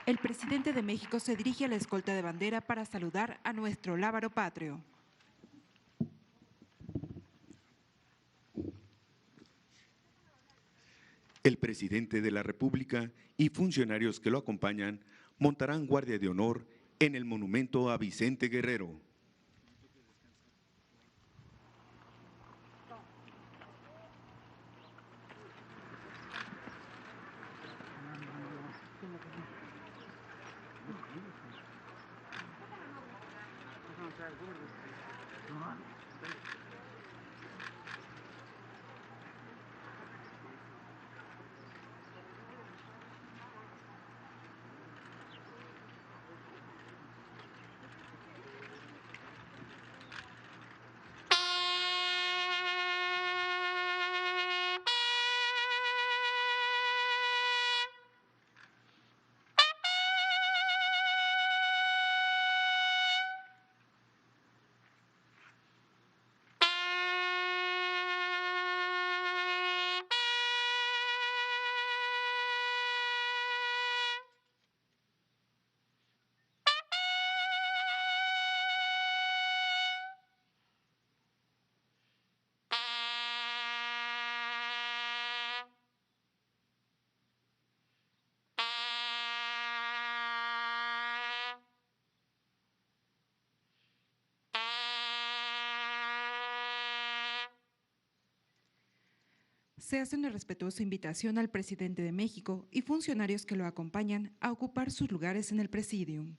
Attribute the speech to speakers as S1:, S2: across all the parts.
S1: El presidente de México se dirige a la escolta de bandera para saludar a nuestro lábaro patrio.
S2: El presidente de la República y funcionarios que lo acompañan montarán guardia de honor en el monumento a Vicente Guerrero.
S1: Se hace una respetuosa invitación al presidente de México y funcionarios que lo acompañan a ocupar sus lugares en el presidium.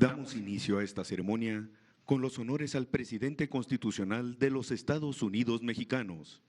S2: Damos inicio a esta ceremonia con los honores al presidente constitucional de los Estados Unidos mexicanos.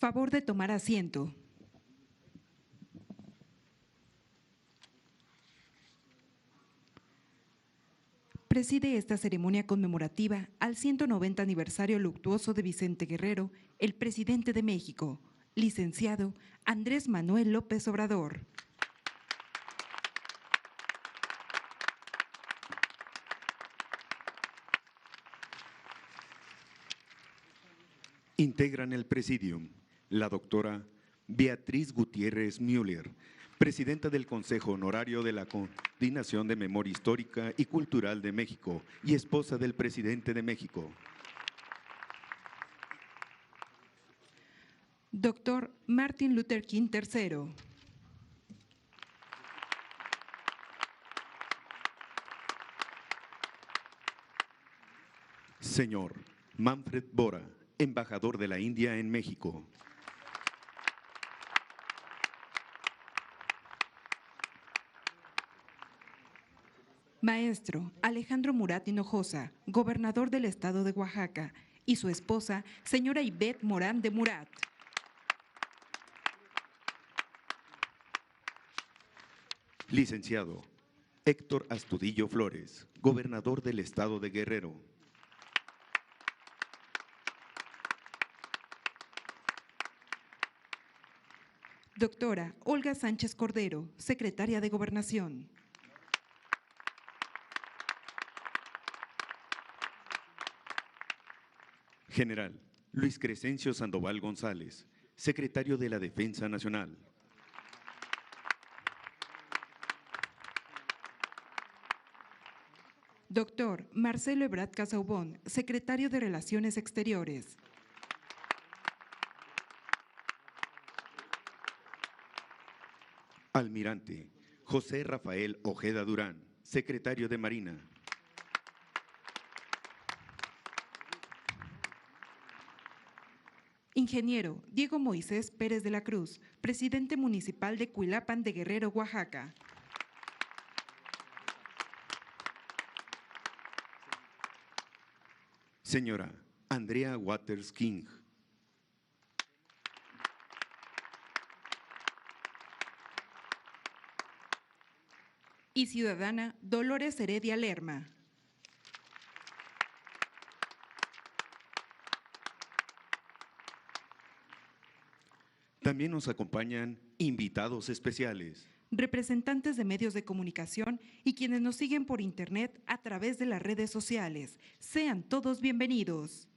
S1: Favor de tomar asiento. Preside esta ceremonia conmemorativa al 190 aniversario luctuoso de Vicente Guerrero, el presidente de México, licenciado Andrés Manuel López Obrador.
S2: Integran el presidium la doctora Beatriz Gutiérrez Müller, presidenta del Consejo Honorario de la Coordinación de Memoria Histórica y Cultural de México y esposa del presidente de México.
S1: Doctor Martin Luther King III.
S2: Señor Manfred Bora, embajador de la India en México.
S1: Maestro Alejandro Murat Hinojosa, gobernador del estado de Oaxaca, y su esposa, señora Ivette Morán de Murat.
S2: Licenciado Héctor Astudillo Flores, gobernador del estado de Guerrero.
S1: Doctora Olga Sánchez Cordero, secretaria de Gobernación.
S2: General Luis Crescencio Sandoval González, secretario de la Defensa Nacional.
S1: Doctor Marcelo Ebrard Casaubon, secretario de Relaciones Exteriores.
S2: Almirante José Rafael Ojeda Durán, secretario de Marina.
S1: Ingeniero Diego Moisés Pérez de la Cruz, presidente municipal de Cuilapan de Guerrero, Oaxaca.
S2: Señora Andrea Waters King.
S1: Y ciudadana Dolores Heredia Lerma.
S2: También nos acompañan invitados especiales.
S1: Representantes de medios de comunicación y quienes nos siguen por internet a través de las redes sociales. Sean todos bienvenidos.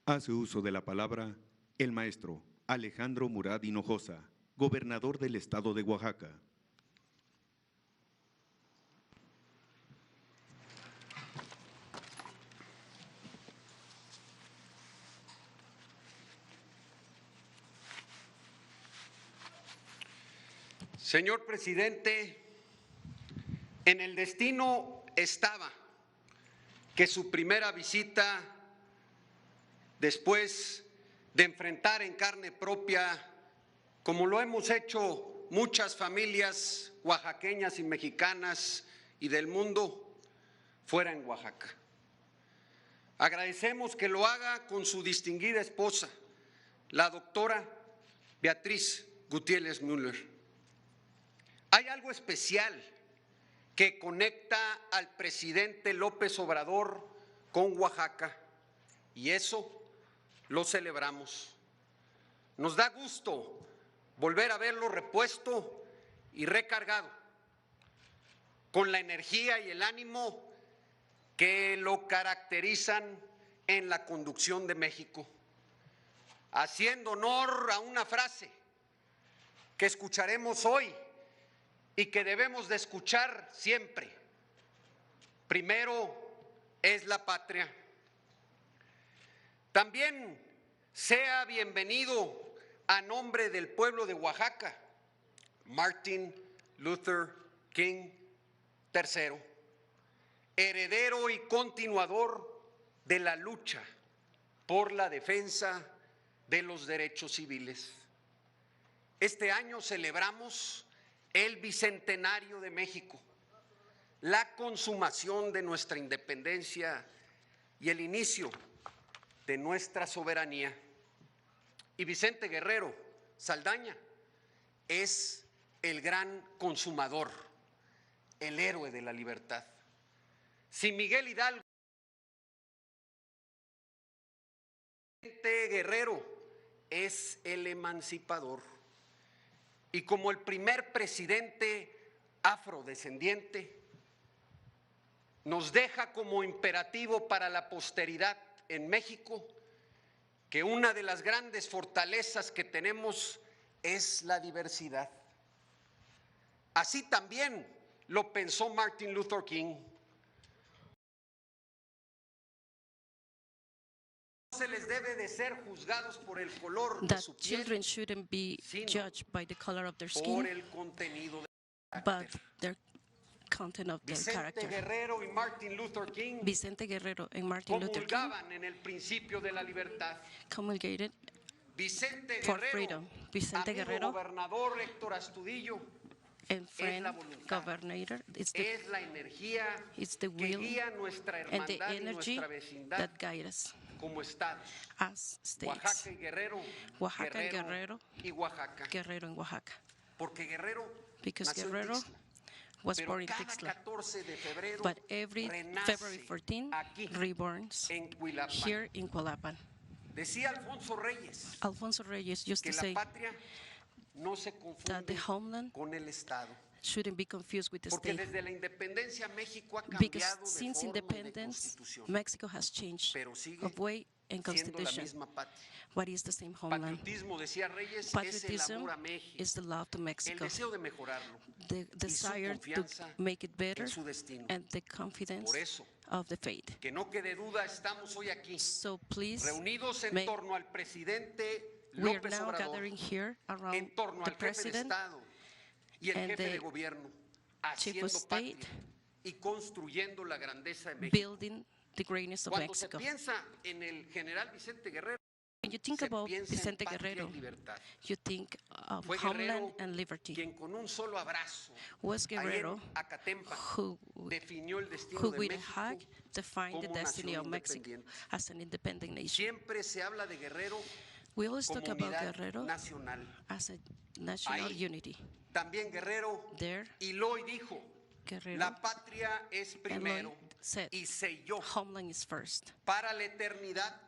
S2: Hace uso de la palabra el maestro Alejandro Murat Hinojosa, gobernador del estado de Oaxaca.
S3: Señor presidente, en el destino estaba que su primera visita, después de enfrentar en carne propia, como lo hemos hecho muchas familias oaxaqueñas y mexicanas y del mundo, fuera en Oaxaca. Agradecemos que lo haga con su distinguida esposa, la doctora Beatriz Gutiérrez Müller. Hay algo especial que conecta al presidente López Obrador con Oaxaca y eso lo celebramos. Nos da gusto volver a verlo repuesto y recargado, con la energía y el ánimo que lo caracterizan en la conducción de México, haciendo honor a una frase que escucharemos hoy y que debemos de escuchar siempre. Primero es la patria. También sea bienvenido a nombre del pueblo de Oaxaca, Martin Luther King III, heredero y continuador de la lucha por la defensa de los derechos civiles. Este año celebramos el Bicentenario de México, la consumación de nuestra independencia y el inicio de nuestra soberanía. Y Vicente Guerrero Saldaña es el gran consumador, el héroe de la libertad. Si Miguel Hidalgo, Vicente Guerrero es el emancipador. Y como el primer presidente afrodescendiente, nos deja como imperativo para la posteridad en México que una de las grandes fortalezas que tenemos es la diversidad. Así también lo pensó Martin Luther King. No se les debe de ser juzgados por el color de
S4: That
S3: su piel,
S4: children shouldn't be
S3: sino
S4: judged by the color of their
S3: por
S4: skin,
S3: el contenido de
S4: but
S3: carácter.
S4: their content of their
S3: Vicente
S4: character.
S3: Guerrero y Martin Luther King
S4: Vicente Guerrero and Martin Luther King
S3: comulgaban en el principio de la libertad.
S4: comulgated
S3: Vicente
S4: for
S3: Guerrero,
S4: freedom. Vicente
S3: amigo
S4: Guerrero
S3: gobernador Héctor Astudillo,
S4: and friend
S3: la voluntad.
S4: governor.
S3: es la energía
S4: It's the
S3: que
S4: will
S3: guía nuestra
S4: and the
S3: hermandad y
S4: energy
S3: nuestra vecindad
S4: that guide us
S3: como estados.
S4: as states.
S3: Oaxaca y Guerrero,
S4: Oaxaca and Guerrero,
S3: y Oaxaca.
S4: Guerrero and Oaxaca.
S3: Porque Guerrero
S4: Because
S3: nació en
S4: Guerrero
S3: Tixla,
S4: was
S3: pero
S4: born in
S3: cada
S4: Tixla.
S3: 14 de febrero
S4: But every
S3: renace
S4: February 14,
S3: aquí
S4: reborns
S3: en Cuilapa.
S4: here in Cualapan.
S3: Decía Alfonso Reyes
S4: Alfonso Reyes used
S3: que
S4: to
S3: la
S4: say
S3: patria no se
S4: that the
S3: confunde
S4: homeland
S3: con el Estado.
S4: shouldn't be confused with the
S3: Porque
S4: state.
S3: desde la independencia México ha
S4: Because
S3: cambiado de
S4: since
S3: forma y de
S4: independence,
S3: constitución,
S4: Mexico has changed
S3: pero sigue
S4: of way and
S3: siendo la
S4: constitution.
S3: misma patria.
S4: What is the same homeland?
S3: Patriotismo, decía Reyes, es el
S4: Patriotism
S3: amor a México,
S4: is the love to
S3: el
S4: Mexico,
S3: deseo de mejorarlo
S4: the desire to
S3: confianza
S4: make it better,
S3: en su destino.
S4: and the confidence
S3: Por eso,
S4: of the faith.
S3: que no quede duda, estamos hoy aquí,
S4: So please,
S3: reunidos en
S4: may-
S3: torno al presidente
S4: we are
S3: López
S4: now
S3: Obrador,
S4: gathering here around
S3: en torno
S4: the
S3: al jefe de
S4: president
S3: Estado y el
S4: and
S3: jefe de
S4: the
S3: gobierno,
S4: chief
S3: haciendo
S4: of state,
S3: patria y construyendo la grandeza de México.
S4: building the greatness of
S3: Cuando se
S4: Mexico.
S3: piensa en el general Vicente Guerrero,
S4: When you think
S3: se
S4: about
S3: piensa en
S4: Vicente
S3: patria y
S4: Guerrero,
S3: libertad.
S4: you think of
S3: Fue
S4: homeland
S3: Guerrero
S4: and liberty.
S3: quien con un solo abrazo
S4: Was
S3: ahí en
S4: Guerrero
S3: Acatempa
S4: who
S3: definió el destino
S4: who
S3: de
S4: with a
S3: México.
S4: hug defined the
S3: como
S4: destiny
S3: nación
S4: of Mexico
S3: independiente.
S4: as an independent nation.
S3: Siempre se habla de Guerrero
S4: We always
S3: como
S4: talk about
S3: unidad
S4: Guerrero
S3: nacional.
S4: as a national
S3: Ahí.
S4: unity.
S3: También Guerrero
S4: There,
S3: hiló y dijo,
S4: Guerrero
S3: la patria es primero
S4: said,
S3: y selló
S4: homeland is first.
S3: para la eternidad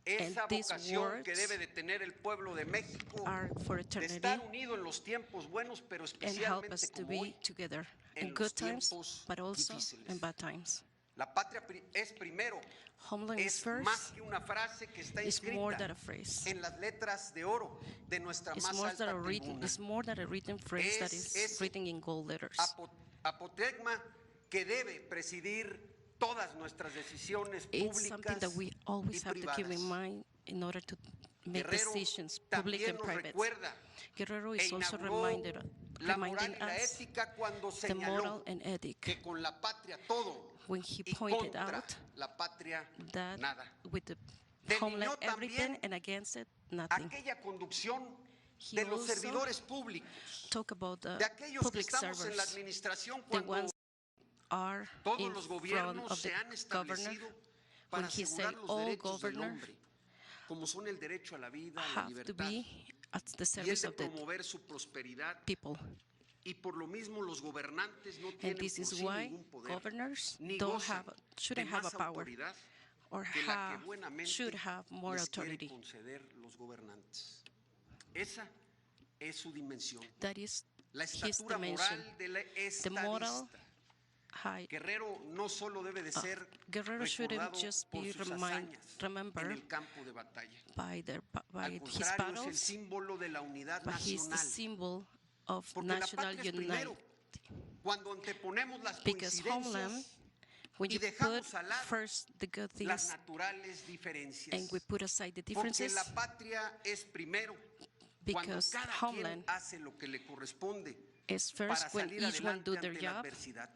S3: esa
S4: And these
S3: vocación que
S4: words
S3: debe de tener el pueblo de México
S4: Are for
S3: de
S4: eternity
S3: estar unido en los tiempos buenos, pero
S4: and help us
S3: especialmente
S4: to
S3: como
S4: be
S3: hoy.
S4: together
S3: en
S4: in
S3: los
S4: good times,
S3: tiempos
S4: but also
S3: difíciles.
S4: in bad times.
S3: La patria es primero,
S4: Homeland is
S3: es más
S4: first,
S3: que una frase que está
S4: is more
S3: inscrita
S4: than a phrase.
S3: en las letras de oro de nuestra
S4: It's
S3: más
S4: more
S3: alta
S4: than a written,
S3: tribuna.
S4: it's more than a written phrase that
S3: Es
S4: is
S3: ese
S4: written in gold letters.
S3: Apotegma que debe presidir todas nuestras decisiones
S4: It's something
S3: públicas
S4: that we always
S3: y
S4: have to keep in
S3: privadas.
S4: mind in order to make
S3: Guerrero
S4: decisions, public
S3: también
S4: and
S3: nos
S4: private.
S3: recuerda
S4: Guerrero
S3: e
S4: is also
S3: inauguró la moral
S4: reminding
S3: y la
S4: us
S3: ética cuando
S4: the
S3: señaló
S4: moral and ethic
S3: que con la patria todo
S4: when he
S3: y
S4: pointed
S3: contra
S4: out
S3: la patria
S4: that
S3: nada.
S4: with the
S3: Delineó
S4: homeland everything
S3: también
S4: and against it nothing.
S3: Aquella conducción
S4: He
S3: de los
S4: also
S3: servidores públicos,
S4: Talk about the
S3: de aquellos que
S4: public
S3: estamos en la
S4: servers,
S3: administración
S4: the
S3: cuando
S4: ones are
S3: todos
S4: in
S3: los
S4: front
S3: gobiernos
S4: of the
S3: se han
S4: governor.
S3: establecido
S4: When
S3: para
S4: he
S3: asegurar
S4: said
S3: los
S4: all
S3: derechos del
S4: governors
S3: hombre, como son el derecho a la vida, a la
S4: have to
S3: libertad
S4: be at the
S3: y el
S4: service
S3: de
S4: of the
S3: promover su prosperidad.
S4: people.
S3: Y por lo mismo los gobernantes no
S4: And
S3: tienen
S4: this
S3: por
S4: is
S3: sí
S4: why
S3: ningún poder,
S4: governors
S3: ni
S4: don't
S3: gozan
S4: have,
S3: de
S4: shouldn't have a
S3: más
S4: power
S3: autoridad
S4: or
S3: que la que
S4: should
S3: buenamente
S4: have more
S3: les quiere
S4: authority.
S3: conceder los gobernantes. Esa es su dimensión.
S4: That is
S3: La
S4: his
S3: estatura
S4: dimension.
S3: moral de la
S4: The moral
S3: estadista.
S4: height.
S3: Guerrero no solo debe de ser
S4: Guerrero shouldn't
S3: recordado
S4: just
S3: por
S4: be
S3: sus hazañas en
S4: remembered
S3: el campo de batalla.
S4: by
S3: Al
S4: his
S3: contrario, es el
S4: battles,
S3: símbolo de la unidad
S4: but he's the
S3: nacional.
S4: symbol of
S3: Porque la
S4: national
S3: patria es
S4: unity.
S3: primero. Cuando anteponemos las
S4: Because homeland,
S3: coincidencias
S4: when
S3: y
S4: you
S3: dejamos
S4: put
S3: al lado
S4: first the good
S3: las
S4: things
S3: naturales diferencias.
S4: and we put aside the
S3: Porque
S4: differences,
S3: la patria es primero. Cuando
S4: because
S3: cada quien
S4: homeland
S3: hace lo que le corresponde
S4: is
S3: para
S4: first when
S3: salir
S4: each one do
S3: adelante
S4: their
S3: ante la
S4: job
S3: adversidad.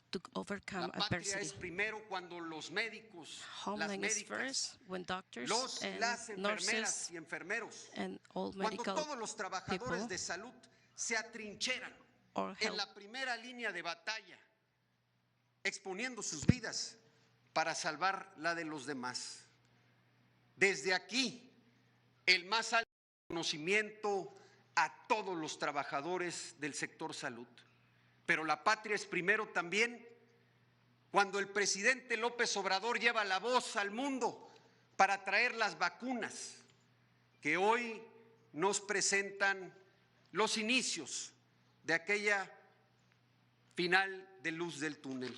S4: to overcome
S3: La patria
S4: adversity.
S3: es primero cuando los médicos, las
S4: Homeland is
S3: médicas,
S4: first when doctors
S3: los y
S4: and
S3: las enfermeras
S4: nurses
S3: y enfermeros,
S4: and all
S3: cuando
S4: medical
S3: todos los trabajadores
S4: people
S3: de salud se atrincheran
S4: or
S3: en
S4: help
S3: la primera línea de batalla exponiendo sus vidas para salvar la de los demás. Desde aquí, el más alto reconocimiento a todos los trabajadores del sector salud. Pero la patria es primero también cuando el presidente López Obrador lleva la voz al mundo para traer las vacunas que hoy nos presentan los inicios de aquella final de luz del túnel.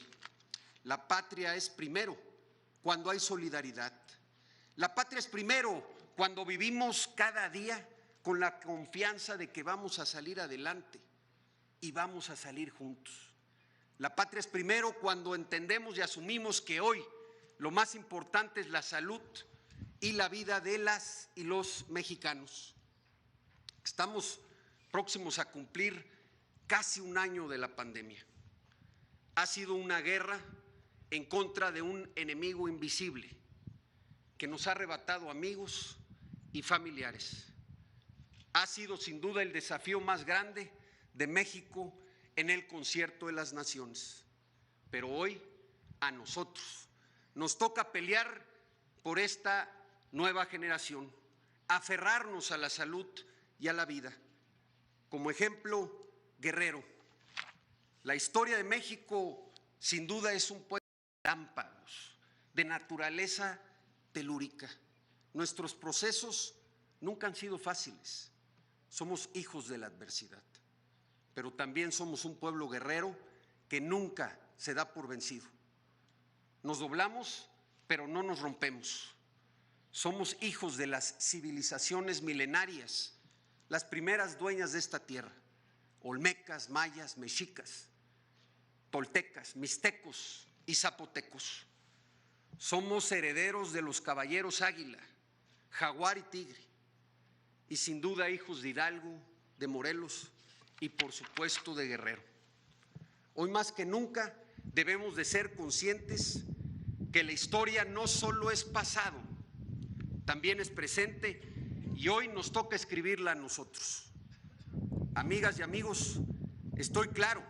S3: La patria es primero cuando hay solidaridad. La patria es primero cuando vivimos cada día con la confianza de que vamos a salir adelante y vamos a salir juntos. La patria es primero cuando entendemos y asumimos que hoy lo más importante es la salud y la vida de las y los mexicanos. Estamos próximos a cumplir casi un año de la pandemia. Ha sido una guerra en contra de un enemigo invisible que nos ha arrebatado amigos y familiares. Ha sido sin duda el desafío más grande de México en el concierto de las naciones. Pero hoy a nosotros nos toca pelear por esta nueva generación, aferrarnos a la salud y a la vida. Como ejemplo, Guerrero. La historia de México sin duda es un pueblo de relámpagos, de naturaleza telúrica. Nuestros procesos nunca han sido fáciles. Somos hijos de la adversidad, pero también somos un pueblo guerrero que nunca se da por vencido. Nos doblamos, pero no nos rompemos. Somos hijos de las civilizaciones milenarias, las primeras dueñas de esta tierra: olmecas, mayas, mexicas, toltecas, mixtecos y zapotecos. Somos herederos de los caballeros águila, jaguar y tigre, y sin duda hijos de Hidalgo, de Morelos y por supuesto de Guerrero. Hoy más que nunca debemos de ser conscientes que la historia no solo es pasado, también es presente, y hoy nos toca escribirla a nosotros. Amigas y amigos, estoy claro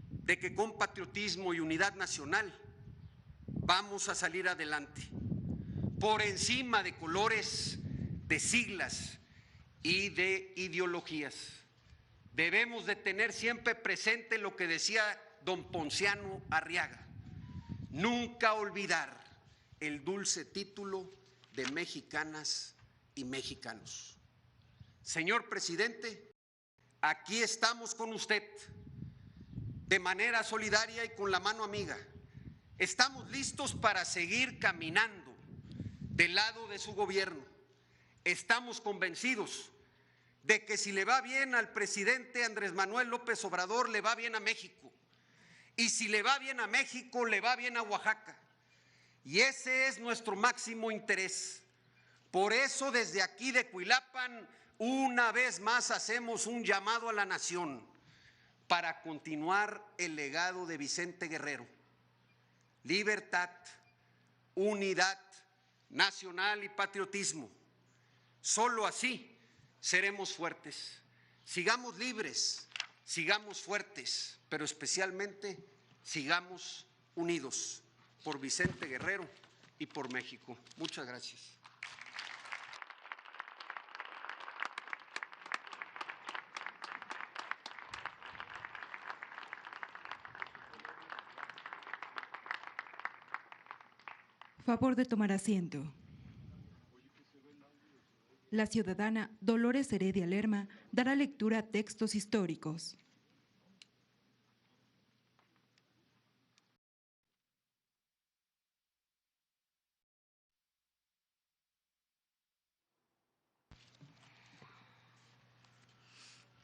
S3: de que con patriotismo y unidad nacional vamos a salir adelante, por encima de colores, de siglas y de ideologías. Debemos de tener siempre presente lo que decía don Ponciano Arriaga: nunca olvidar el dulce título de mexicanas y mexicanos. Señor presidente, aquí estamos con usted de manera solidaria y con la mano amiga. Estamos listos para seguir caminando del lado de su gobierno. Estamos convencidos de que si le va bien al presidente Andrés Manuel López Obrador, le va bien a México. Y si le va bien a México, le va bien a Oaxaca. Y ese es nuestro máximo interés. Por eso, desde aquí de Cuilapan, una vez más hacemos un llamado a la nación para continuar el legado de Vicente Guerrero: libertad, unidad nacional y patriotismo. Solo así seremos fuertes. Sigamos libres, sigamos fuertes, pero especialmente sigamos unidos por Vicente Guerrero y por México. Muchas gracias.
S1: Favor de tomar asiento. La ciudadana Dolores Heredia Lerma dará lectura a textos históricos.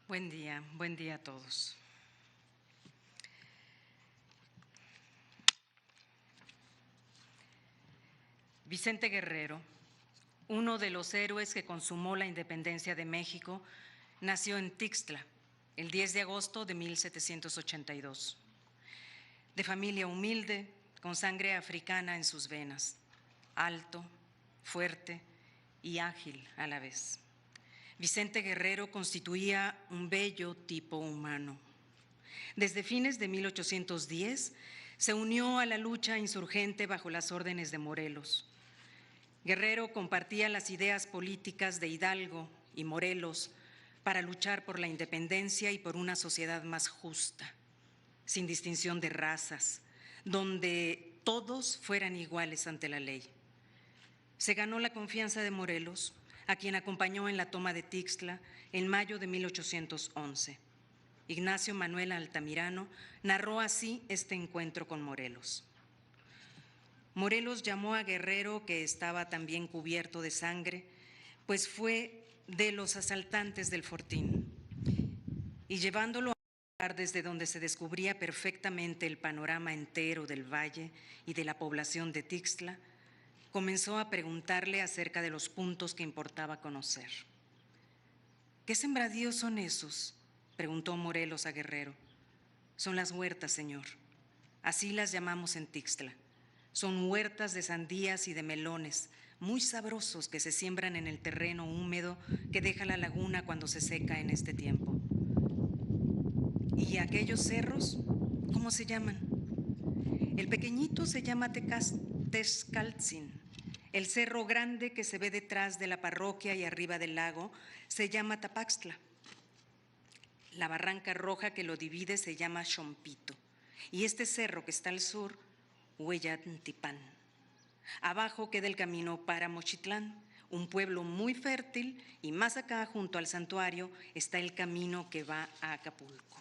S5: Buen día a todos. Vicente Guerrero, uno de los héroes que consumó la independencia de México, nació en Tixtla el 10 de agosto de 1782. De familia humilde, con sangre africana en sus venas, alto, fuerte y ágil a la vez. Vicente Guerrero constituía un bello tipo humano. Desde fines de 1810 Se unió a la lucha insurgente bajo las órdenes de Morelos. Guerrero compartía las ideas políticas de Hidalgo y Morelos para luchar por la independencia y por una sociedad más justa, sin distinción de razas, donde todos fueran iguales ante la ley. Se ganó la confianza de Morelos, a quien acompañó en la toma de Tixtla en mayo de 1811. Ignacio Manuel Altamirano narró así este encuentro con Morelos. Morelos llamó a Guerrero, que estaba también cubierto de sangre, pues fue de los asaltantes del Fortín, y llevándolo a un lugar desde donde se descubría perfectamente el panorama entero del valle y de la población de Tixtla, comenzó a preguntarle acerca de los puntos que importaba conocer. ¿Qué sembradíos son esos?, preguntó Morelos a Guerrero. Son las huertas, señor. Así las llamamos en Tixtla. Son huertas de sandías y de melones, muy sabrosos, que se siembran en el terreno húmedo que deja la laguna cuando se seca en este tiempo. ¿Y aquellos cerros, cómo se llaman? El pequeñito se llama Texcaltzin. El cerro grande que se ve detrás de la parroquia y arriba del lago se llama Tapaxtla. La barranca roja que lo divide se llama Xompito. Y este cerro que está al sur, Huellantipán. Abajo queda el camino para Mochitlán, un pueblo muy fértil, y más acá, junto al santuario, está el camino que va a Acapulco.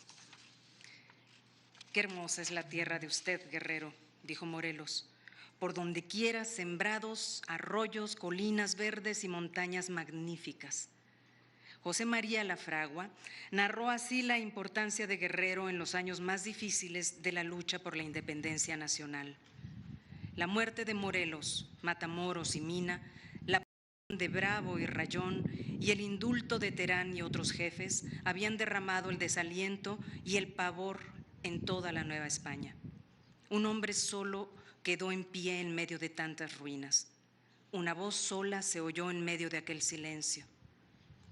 S5: Qué hermosa es la tierra de usted, Guerrero, dijo Morelos. Por donde quiera, sembrados, arroyos, colinas verdes y montañas magníficas. José María Lafragua narró así la importancia de Guerrero en los años más difíciles de la lucha por la independencia nacional. La muerte de Morelos, Matamoros y Mina, la prisión de Bravo y Rayón y el indulto de Terán y otros jefes habían derramado el desaliento y el pavor en toda la Nueva España. Un hombre solo quedó en pie en medio de tantas ruinas. Una voz sola se oyó en medio de aquel silencio.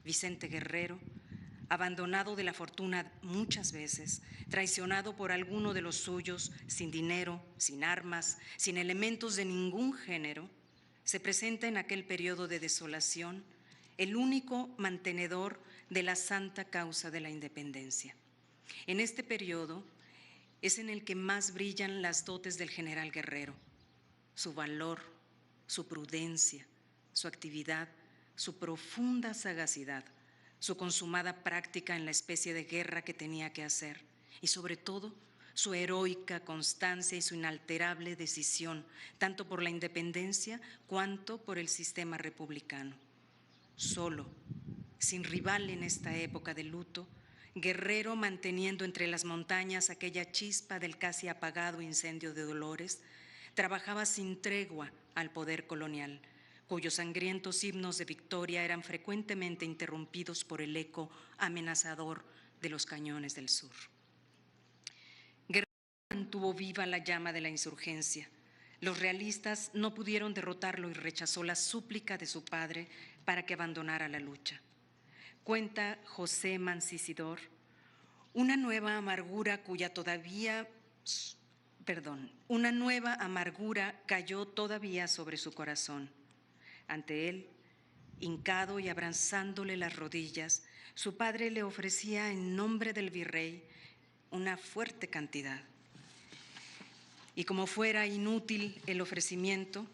S5: Vicente Guerrero, abandonado de la fortuna muchas veces, traicionado por alguno de los suyos, sin dinero, sin armas, sin elementos de ningún género, se presenta en aquel periodo de desolación, el único mantenedor de la santa causa de la independencia. En este periodo es en el que más brillan las dotes del general Guerrero, su valor, su prudencia, su actividad, su profunda sagacidad, su consumada práctica en la especie de guerra que tenía que hacer y sobre todo su heroica constancia y su inalterable decisión, tanto por la independencia cuanto por el sistema republicano. Solo, sin rival en esta época de luto, Guerrero, manteniendo entre las montañas aquella chispa del casi apagado incendio de Dolores, trabajaba sin tregua al poder colonial, cuyos sangrientos himnos de victoria eran frecuentemente interrumpidos por el eco amenazador de los cañones del sur. Guerrero mantuvo viva la llama de la insurgencia. Los realistas no pudieron derrotarlo y rechazó la súplica de su padre para que abandonara la lucha. Cuenta José Mancisidor, una nueva amargura cayó todavía sobre su corazón. Ante él, hincado y abrazándole las rodillas, su padre le ofrecía en nombre del virrey una fuerte cantidad. Y como fuera inútil el ofrecimiento,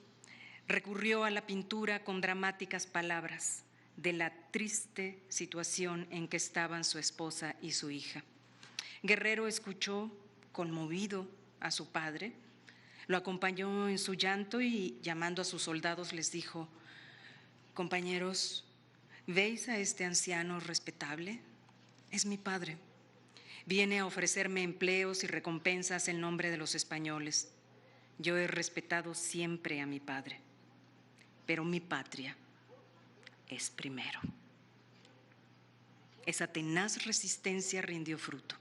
S5: recurrió a la pintura con dramáticas palabras de la triste situación en que estaban su esposa y su hija. Guerrero escuchó, conmovido, a su padre, lo acompañó en su llanto y, llamando a sus soldados, les dijo: compañeros, ¿veis a este anciano respetable? Es mi padre. Viene a ofrecerme empleos y recompensas en nombre de los españoles. Yo he respetado siempre a mi padre, pero mi patria es primero. Esa tenaz resistencia rindió fruto.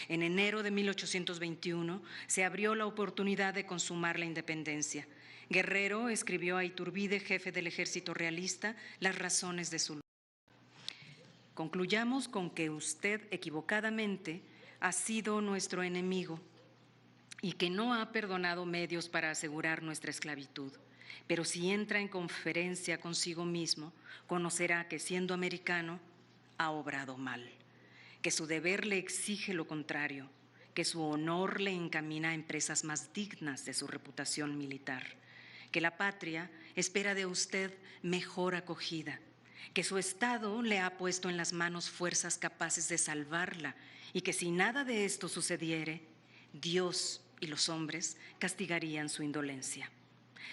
S5: En enero de 1821 se abrió la oportunidad de consumar la independencia. Guerrero escribió a Iturbide, jefe del ejército realista, las razones de su lucha. Concluyamos con que usted equivocadamente ha sido nuestro enemigo. y que no ha perdonado medios para asegurar nuestra esclavitud. Pero si entra en conferencia consigo mismo, conocerá que siendo americano ha obrado mal, que su deber le exige lo contrario, que su honor le encamina a empresas más dignas de su reputación militar, que la patria espera de usted mejor acogida, que su Estado le ha puesto en las manos fuerzas capaces de salvarla y que si nada de esto sucediere, Dios y los hombres castigarían su indolencia.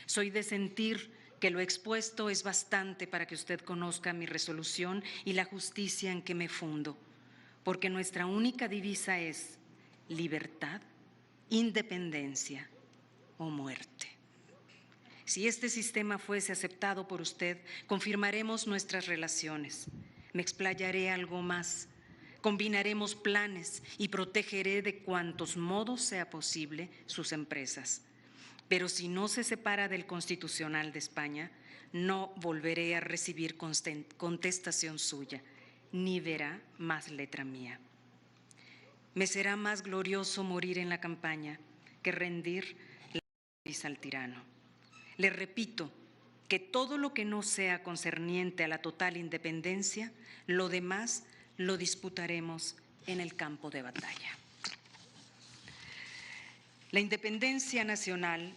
S5: Soy de sentir que lo expuesto es bastante para que usted conozca mi resolución y la justicia en que me fundo, porque nuestra única divisa es libertad, independencia o muerte. Si este sistema fuese aceptado por usted, confirmaremos nuestras relaciones. Me explayaré algo más. Combinaremos planes y protegeré de cuantos modos sea posible sus empresas. Pero si no se separa del Constitucional de España, no volveré a recibir contestación suya, ni verá más letra mía. Me será más glorioso morir en la campaña que rendir la nariz al tirano. Le repito que todo lo que no sea concerniente a la total independencia, lo demás lo disputaremos en el campo de batalla. La independencia nacional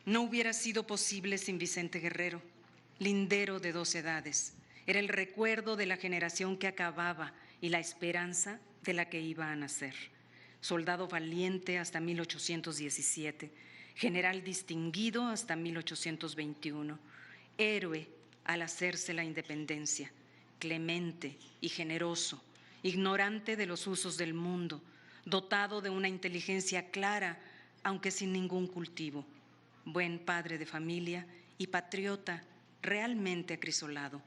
S5: no hubiera sido posible sin Vicente Guerrero, lindero de 2 edades. Era el recuerdo de la generación que acababa y la esperanza de la que iba a nacer. Soldado valiente hasta 1817, general distinguido hasta 1821, héroe al hacerse la independencia, clemente y generoso, ignorante de los usos del mundo, dotado de una inteligencia clara, aunque sin ningún cultivo, buen padre de familia y patriota realmente acrisolado.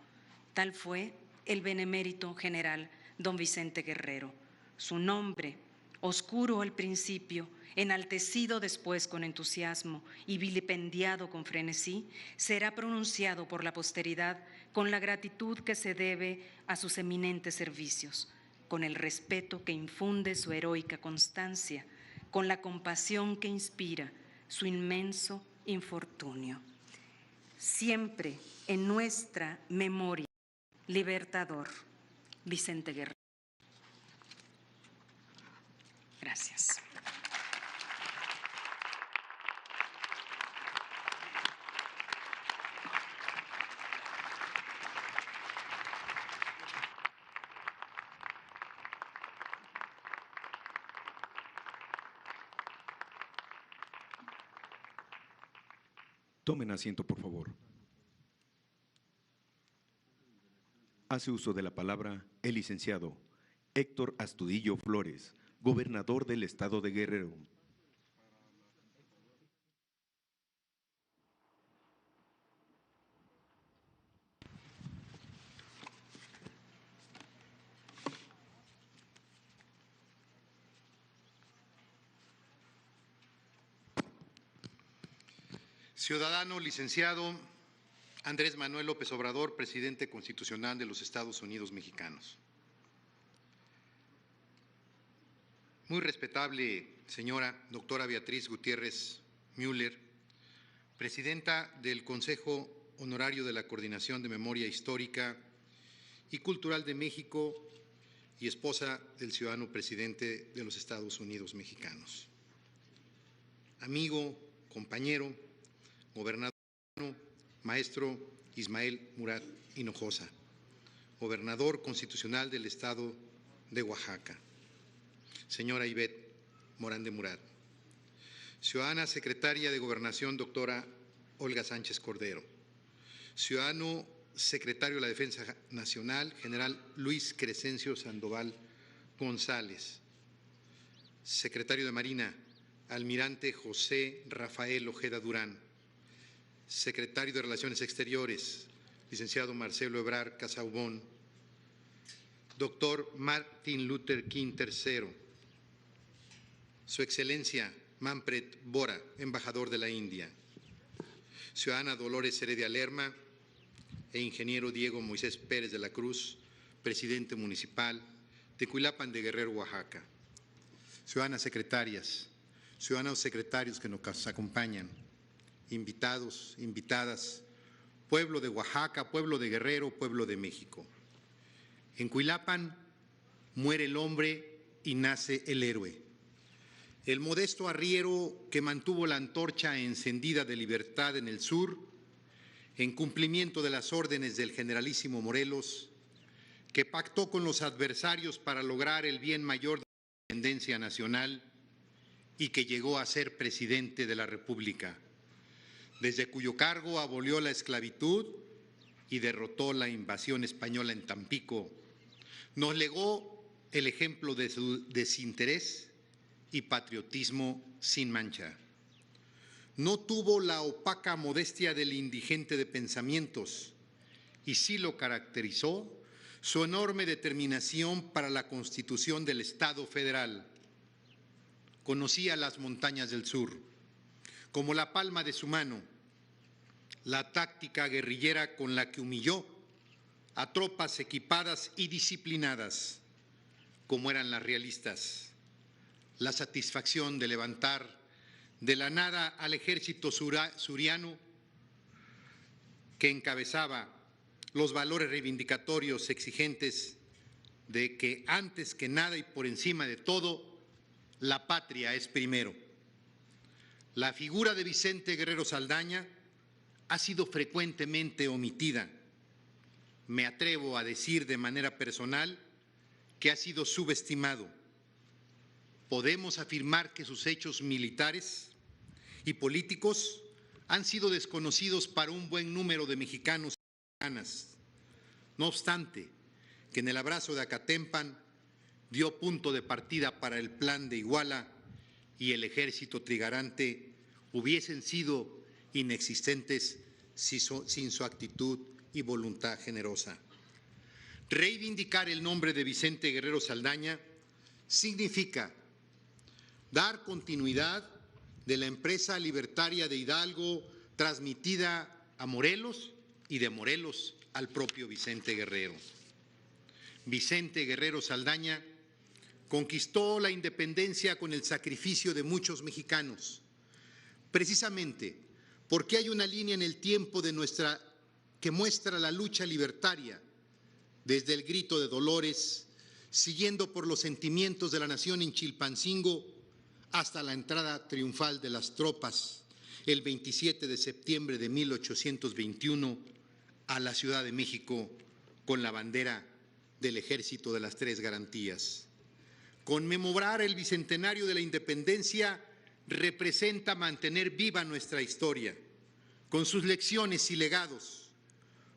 S5: Tal fue el benemérito general don Vicente Guerrero. Su nombre, oscuro al principio, enaltecido después con entusiasmo y vilipendiado con frenesí, será pronunciado por la posteridad con la gratitud que se debe a sus eminentes servicios, con el respeto que infunde su heroica constancia, con la compasión que inspira su inmenso infortunio. Siempre en nuestra memoria, libertador, Vicente Guerrero. Gracias.
S2: Tomen asiento, por favor. Hace uso de la palabra el licenciado Héctor Astudillo Flores, gobernador del Estado de Guerrero.
S6: Ciudadano licenciado Andrés Manuel López Obrador, presidente constitucional de los Estados Unidos mexicanos. Muy respetable señora doctora Beatriz Gutiérrez Müller, presidenta del Consejo Honorario de la Coordinación de Memoria Histórica y Cultural de México y esposa del ciudadano presidente de los Estados Unidos mexicanos. Amigo, compañero, gobernador, maestro Ismael Murat Hinojosa, gobernador constitucional del Estado de Oaxaca. Señora Ivette Morán de Murat, ciudadana secretaria de Gobernación, doctora Olga Sánchez Cordero, ciudadano secretario de la Defensa Nacional, general Luis Crescencio Sandoval González, secretario de Marina, almirante José Rafael Ojeda Durán, secretario de Relaciones Exteriores, licenciado Marcelo Ebrard Casaubon, doctor Martin Luther King III, Su Excelencia Manfred Bora, embajador de la India, ciudadana Dolores Heredia Lerma e ingeniero Diego Moisés Pérez de la Cruz, presidente municipal de Cuilapan de Guerrero, Oaxaca, ciudadanas secretarias, ciudadanos secretarios que nos acompañan, invitados, invitadas, pueblo de Oaxaca, pueblo de Guerrero, pueblo de México. En Cuilapan muere el hombre y nace el héroe. El modesto arriero que mantuvo la antorcha encendida de libertad en el sur, en cumplimiento de las órdenes del generalísimo Morelos, que pactó con los adversarios para lograr el bien mayor de la independencia nacional y que llegó a ser presidente de la República, desde cuyo cargo abolió la esclavitud y derrotó la invasión española en Tampico. Nos legó el ejemplo de su desinterés y patriotismo sin mancha. No tuvo la opaca modestia del indigente de pensamientos y sí lo caracterizó su enorme determinación para la constitución del Estado federal. Conocía las montañas del sur como la palma de su mano, la táctica guerrillera con la que humilló a tropas equipadas y disciplinadas, como eran las realistas, la satisfacción de levantar de la nada al ejército suriano que encabezaba los valores reivindicatorios exigentes de que antes que nada y por encima de todo, la patria es primero. La figura de Vicente Guerrero Saldaña ha sido frecuentemente omitida. Me atrevo a decir de manera personal que ha sido subestimado. Podemos afirmar que sus hechos militares y políticos han sido desconocidos para un buen número de mexicanos y mexicanas. No obstante, que en el abrazo de Acatempan dio punto de partida para el plan de Iguala y el ejército trigarante hubiesen sido inexistentes sin su actitud y voluntad generosa. Reivindicar el nombre de Vicente Guerrero Saldaña significa dar continuidad de la empresa libertaria de Hidalgo transmitida a Morelos y de Morelos al propio Vicente Guerrero. Vicente Guerrero Saldaña conquistó la independencia con el sacrificio de muchos mexicanos, precisamente porque hay una línea en el tiempo que muestra la lucha libertaria, desde el grito de Dolores, siguiendo por los sentimientos de la nación en Chilpancingo, hasta la entrada triunfal de las tropas el 27 de septiembre de 1821 a la Ciudad de México con la bandera del Ejército de las Tres Garantías. Conmemorar el bicentenario de la independencia representa mantener viva nuestra historia, con sus lecciones y legados.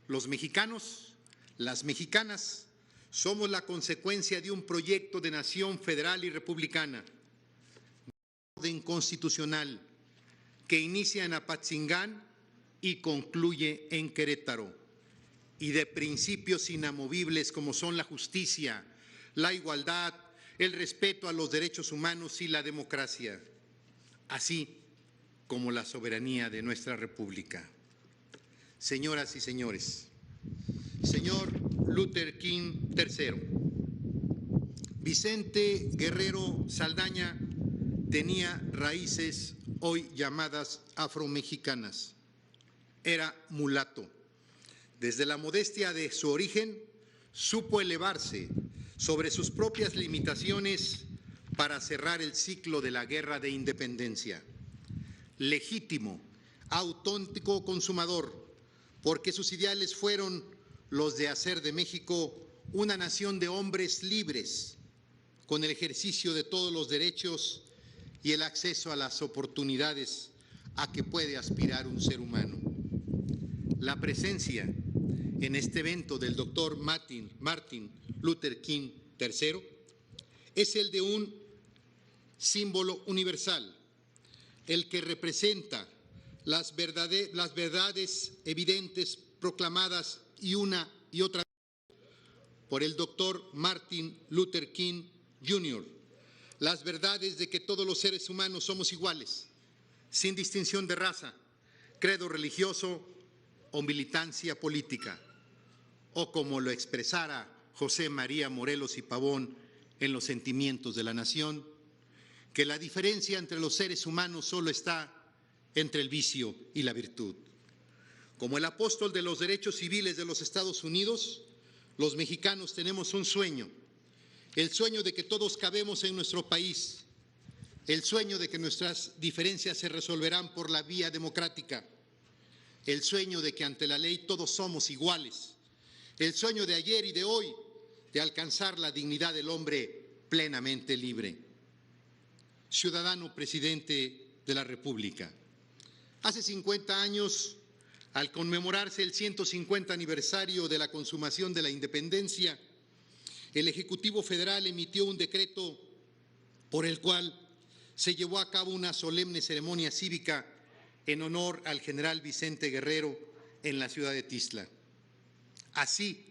S6: Los mexicanos, las mexicanas, somos la consecuencia de un proyecto de nación federal y republicana, orden constitucional que inicia en Apatzingán y concluye en Querétaro, y de principios inamovibles como son la justicia, la igualdad, el respeto a los derechos humanos y la democracia, así como la soberanía de nuestra República. Señoras y señores, señor Luther King III, Vicente Guerrero Saldaña tenía raíces hoy llamadas afromexicanas. Era mulato. Desde la modestia de su origen, supo elevarse sobre sus propias limitaciones para cerrar el ciclo de la Guerra de Independencia. Legítimo, auténtico consumador, porque sus ideales fueron los de hacer de México una nación de hombres libres, con el ejercicio de todos los derechos y el acceso a las oportunidades a que puede aspirar un ser humano. La presencia en este evento del doctor Martin Luther King III es el de un símbolo universal, el que representa las verdades evidentes proclamadas y una y otra vez por el doctor Martin Luther King Jr., las verdades de que todos los seres humanos somos iguales, sin distinción de raza, credo religioso o militancia política, o como lo expresara José María Morelos y Pavón en Los Sentimientos de la Nación, que la diferencia entre los seres humanos solo está entre el vicio y la virtud. Como el apóstol de los derechos civiles de los Estados Unidos, los mexicanos tenemos un sueño, el sueño de que todos cabemos en nuestro país, el sueño de que nuestras diferencias se resolverán por la vía democrática, el sueño de que ante la ley todos somos iguales, el sueño de ayer y de hoy de alcanzar la dignidad del hombre plenamente libre. Ciudadano presidente de la República, hace 50 años, al conmemorarse el 150 aniversario de la consumación de la independencia, el Ejecutivo Federal emitió un decreto por el cual se llevó a cabo una solemne ceremonia cívica en honor al general Vicente Guerrero en la ciudad de Tixla, así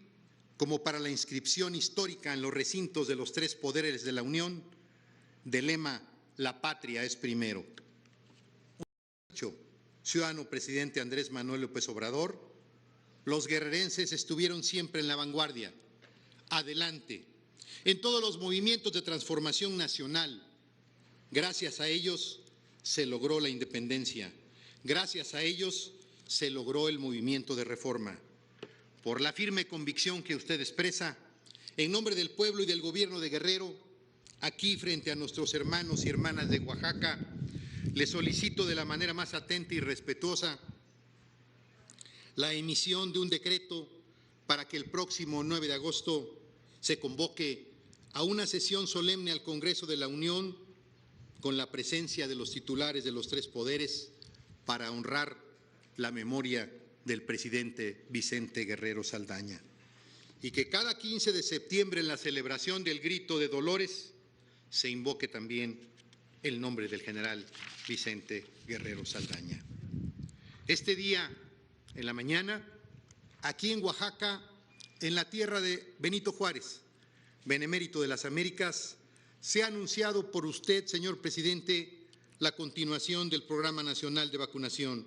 S6: como para la inscripción histórica en los recintos de los tres poderes de la Unión del lema "La patria es primero". Ciudadano presidente Andrés Manuel López Obrador, los guerrerenses estuvieron siempre en la vanguardia, adelante, en todos los movimientos de transformación nacional. Gracias a ellos se logró la independencia, gracias a ellos se logró el movimiento de reforma. Por la firme convicción que usted expresa, en nombre del pueblo y del gobierno de Guerrero, aquí frente a nuestros hermanos y hermanas de Oaxaca, le solicito de la manera más atenta y respetuosa la emisión de un decreto para que el próximo 9 de agosto se convoque a una sesión solemne al Congreso de la Unión con la presencia de los titulares de los tres poderes para honrar la memoria del presidente Vicente Guerrero Saldaña. Y que cada 15 de septiembre en la celebración del Grito de Dolores se invoque también el nombre del general Vicente Guerrero Saldaña. Este día, en la mañana, aquí en Oaxaca, en la tierra de Benito Juárez, benemérito de las Américas, se ha anunciado por usted, señor presidente, la continuación del Programa Nacional de Vacunación.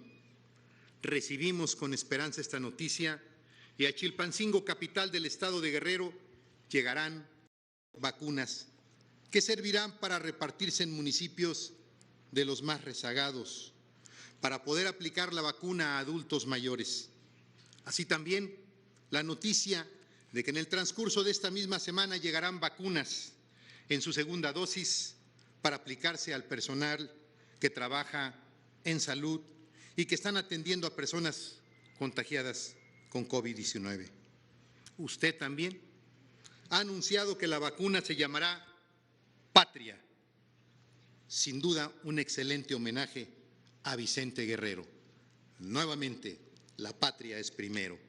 S6: Recibimos con esperanza esta noticia y a Chilpancingo, capital del estado de Guerrero, llegarán vacunas que servirán para repartirse en municipios de los más rezagados, para poder aplicar la vacuna a adultos mayores. Así también la noticia de que en el transcurso de esta misma semana llegarán vacunas en su segunda dosis para aplicarse al personal que trabaja en salud y que están atendiendo a personas contagiadas con COVID-19. Usted también ha anunciado que la vacuna se llamará Patria, sin duda un excelente homenaje a Vicente Guerrero. Nuevamente, la patria es primero.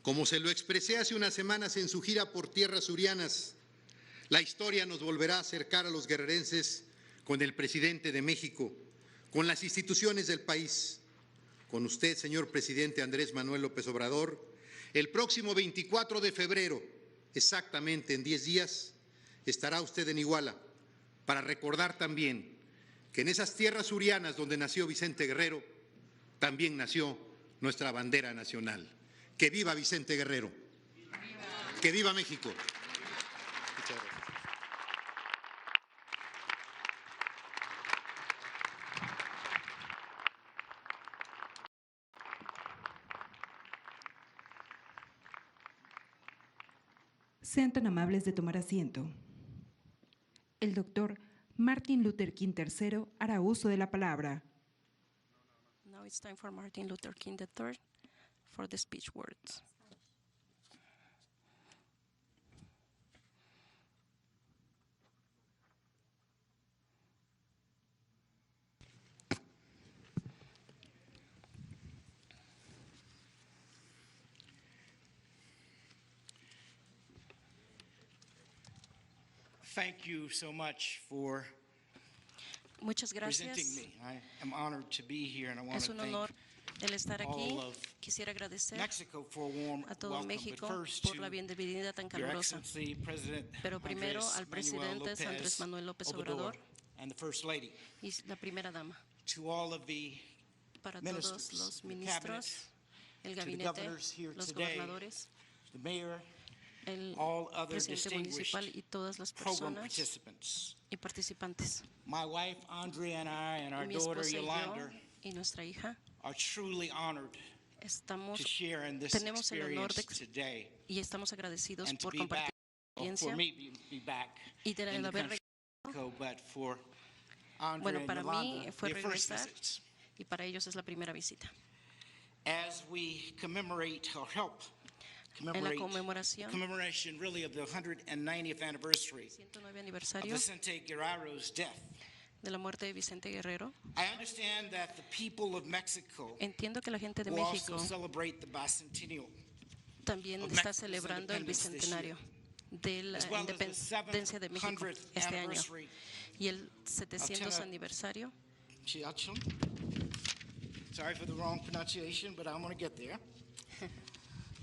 S6: Como se lo expresé hace unas semanas en su gira por tierras surianas, la historia nos volverá a acercar a los guerrerenses con el presidente de México, con las instituciones del país, con usted, señor presidente Andrés Manuel López Obrador. El próximo 24 de febrero, exactamente en 10 días, estará usted en Iguala para recordar también que en esas tierras surianas donde nació Vicente Guerrero, también nació nuestra bandera nacional. ¡Que viva Vicente Guerrero! ¡Que viva México! Muchas gracias.
S1: Sean tan amables de tomar asiento. El doctor Martin Luther King III hará uso de la palabra.
S4: Now it's time for Martin Luther King III for the speech words.
S7: Thank you so much for
S4: Muchas
S7: presenting
S4: gracias.
S7: me. I am honored to be here, and I want
S4: Es
S7: to
S4: un
S7: thank
S4: honor el estar aquí.
S7: all of
S4: Quisiera agradecer
S7: Mexico for a warm
S4: a todo
S7: welcome.
S4: México
S7: But first,
S4: por
S7: to
S4: la bienvenida tan
S7: Your
S4: calurosa.
S7: Excellency, President
S4: Pero primero
S7: Andrés
S4: al
S7: Manuel
S4: presidente
S7: López
S4: Andrés Manuel López
S7: Obrador
S4: Obrador
S7: and the First Lady,
S4: y la primera dama.
S7: to all of the
S4: Para
S7: ministers,
S4: todos los
S7: the
S4: ministros,
S7: cabinet,
S4: el
S7: to the
S4: gabinete,
S7: governors here
S4: los
S7: today,
S4: gobernadores,
S7: the mayor,
S4: el
S7: all other
S4: presidente municipal
S7: distinguished
S4: y todas las
S7: program
S4: personas
S7: participants.
S4: y participantes.
S7: My wife, Andrea, and I, and our
S4: Mi
S7: daughter,
S4: esposa y yo
S7: Yolanda,
S4: y nuestra hija
S7: are truly honored
S4: estamos,
S7: to share in this
S4: tenemos el honor
S7: experience
S4: de,
S7: today
S4: y estamos agradecidos
S7: and to
S4: por
S7: be
S4: compartir
S7: back,
S4: la
S7: or for
S4: experiencia
S7: me be back
S4: y de
S7: in the
S4: haber
S7: country of Mexico, but for Andrea
S4: Bueno,
S7: and
S4: para mí
S7: Yolanda,
S4: fue
S7: their first
S4: regresar
S7: visits.
S4: y para ellos es la primera visita.
S7: As we commemorate or help
S4: En la
S7: commemorate the
S4: conmemoración
S7: commemoration really of the 190th anniversary
S4: 109
S7: of
S4: aniversario
S7: Vicente Guerrero's death.
S4: de la muerte de Vicente Guerrero,
S7: I understand that the people of Mexico
S4: entiendo que la gente de
S7: will also
S4: México
S7: celebrate the bicentennial,
S4: también
S7: of
S4: está
S7: Mexico's
S4: celebrando el
S7: independence this
S4: bicentenario de la
S7: as well as the
S4: independencia de México
S7: 700th
S4: este año
S7: anniversary
S4: y el 700
S7: Tenor-
S4: aniversario.
S7: Chiachum. Sorry for the wrong pronunciation, but I'm going to get there.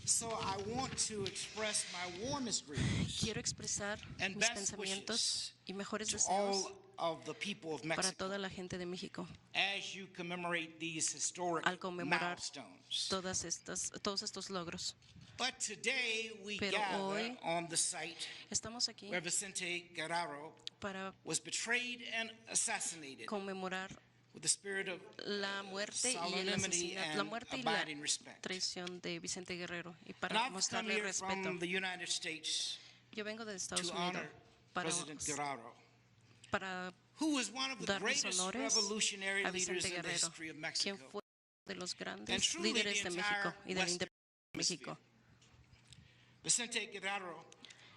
S7: So I want to express my warmest greetings
S4: Quiero expresar
S7: and
S4: mis
S7: best
S4: pensamientos y mejores
S7: to
S4: deseos
S7: all of the people of
S4: para
S7: Mexico
S4: toda la gente de México
S7: as you commemorate these historic
S4: al conmemorar
S7: milestones.
S4: todos estos logros.
S7: But today we
S4: Pero
S7: gather
S4: hoy
S7: on the site
S4: estamos aquí
S7: where Vicente Guerrero
S4: para
S7: was betrayed and assassinated
S4: conmemorar
S7: with the spirit of
S4: la muerte y el
S7: solemnity
S4: asesinato, la
S7: and
S4: muerte y la
S7: abiding respect.
S4: traición de Vicente Guerrero y
S7: And
S4: para
S7: I've come
S4: mostrarle
S7: here
S4: respeto.
S7: from the United States
S4: Yo vengo de Estados
S7: to
S4: Unidos
S7: honor
S4: para,
S7: President Guerrero,
S4: para
S7: who was one of the
S4: dar los
S7: greatest
S4: honores
S7: revolutionary
S4: a
S7: leaders
S4: Vicente
S7: in the
S4: Guerrero,
S7: history of
S4: quien
S7: Mexico.
S4: fue uno de los
S7: And
S4: grandes
S7: truly
S4: líderes
S7: the
S4: de México
S7: entire
S4: y de la
S7: Western
S4: independencia de México.
S7: Vicente Guerrero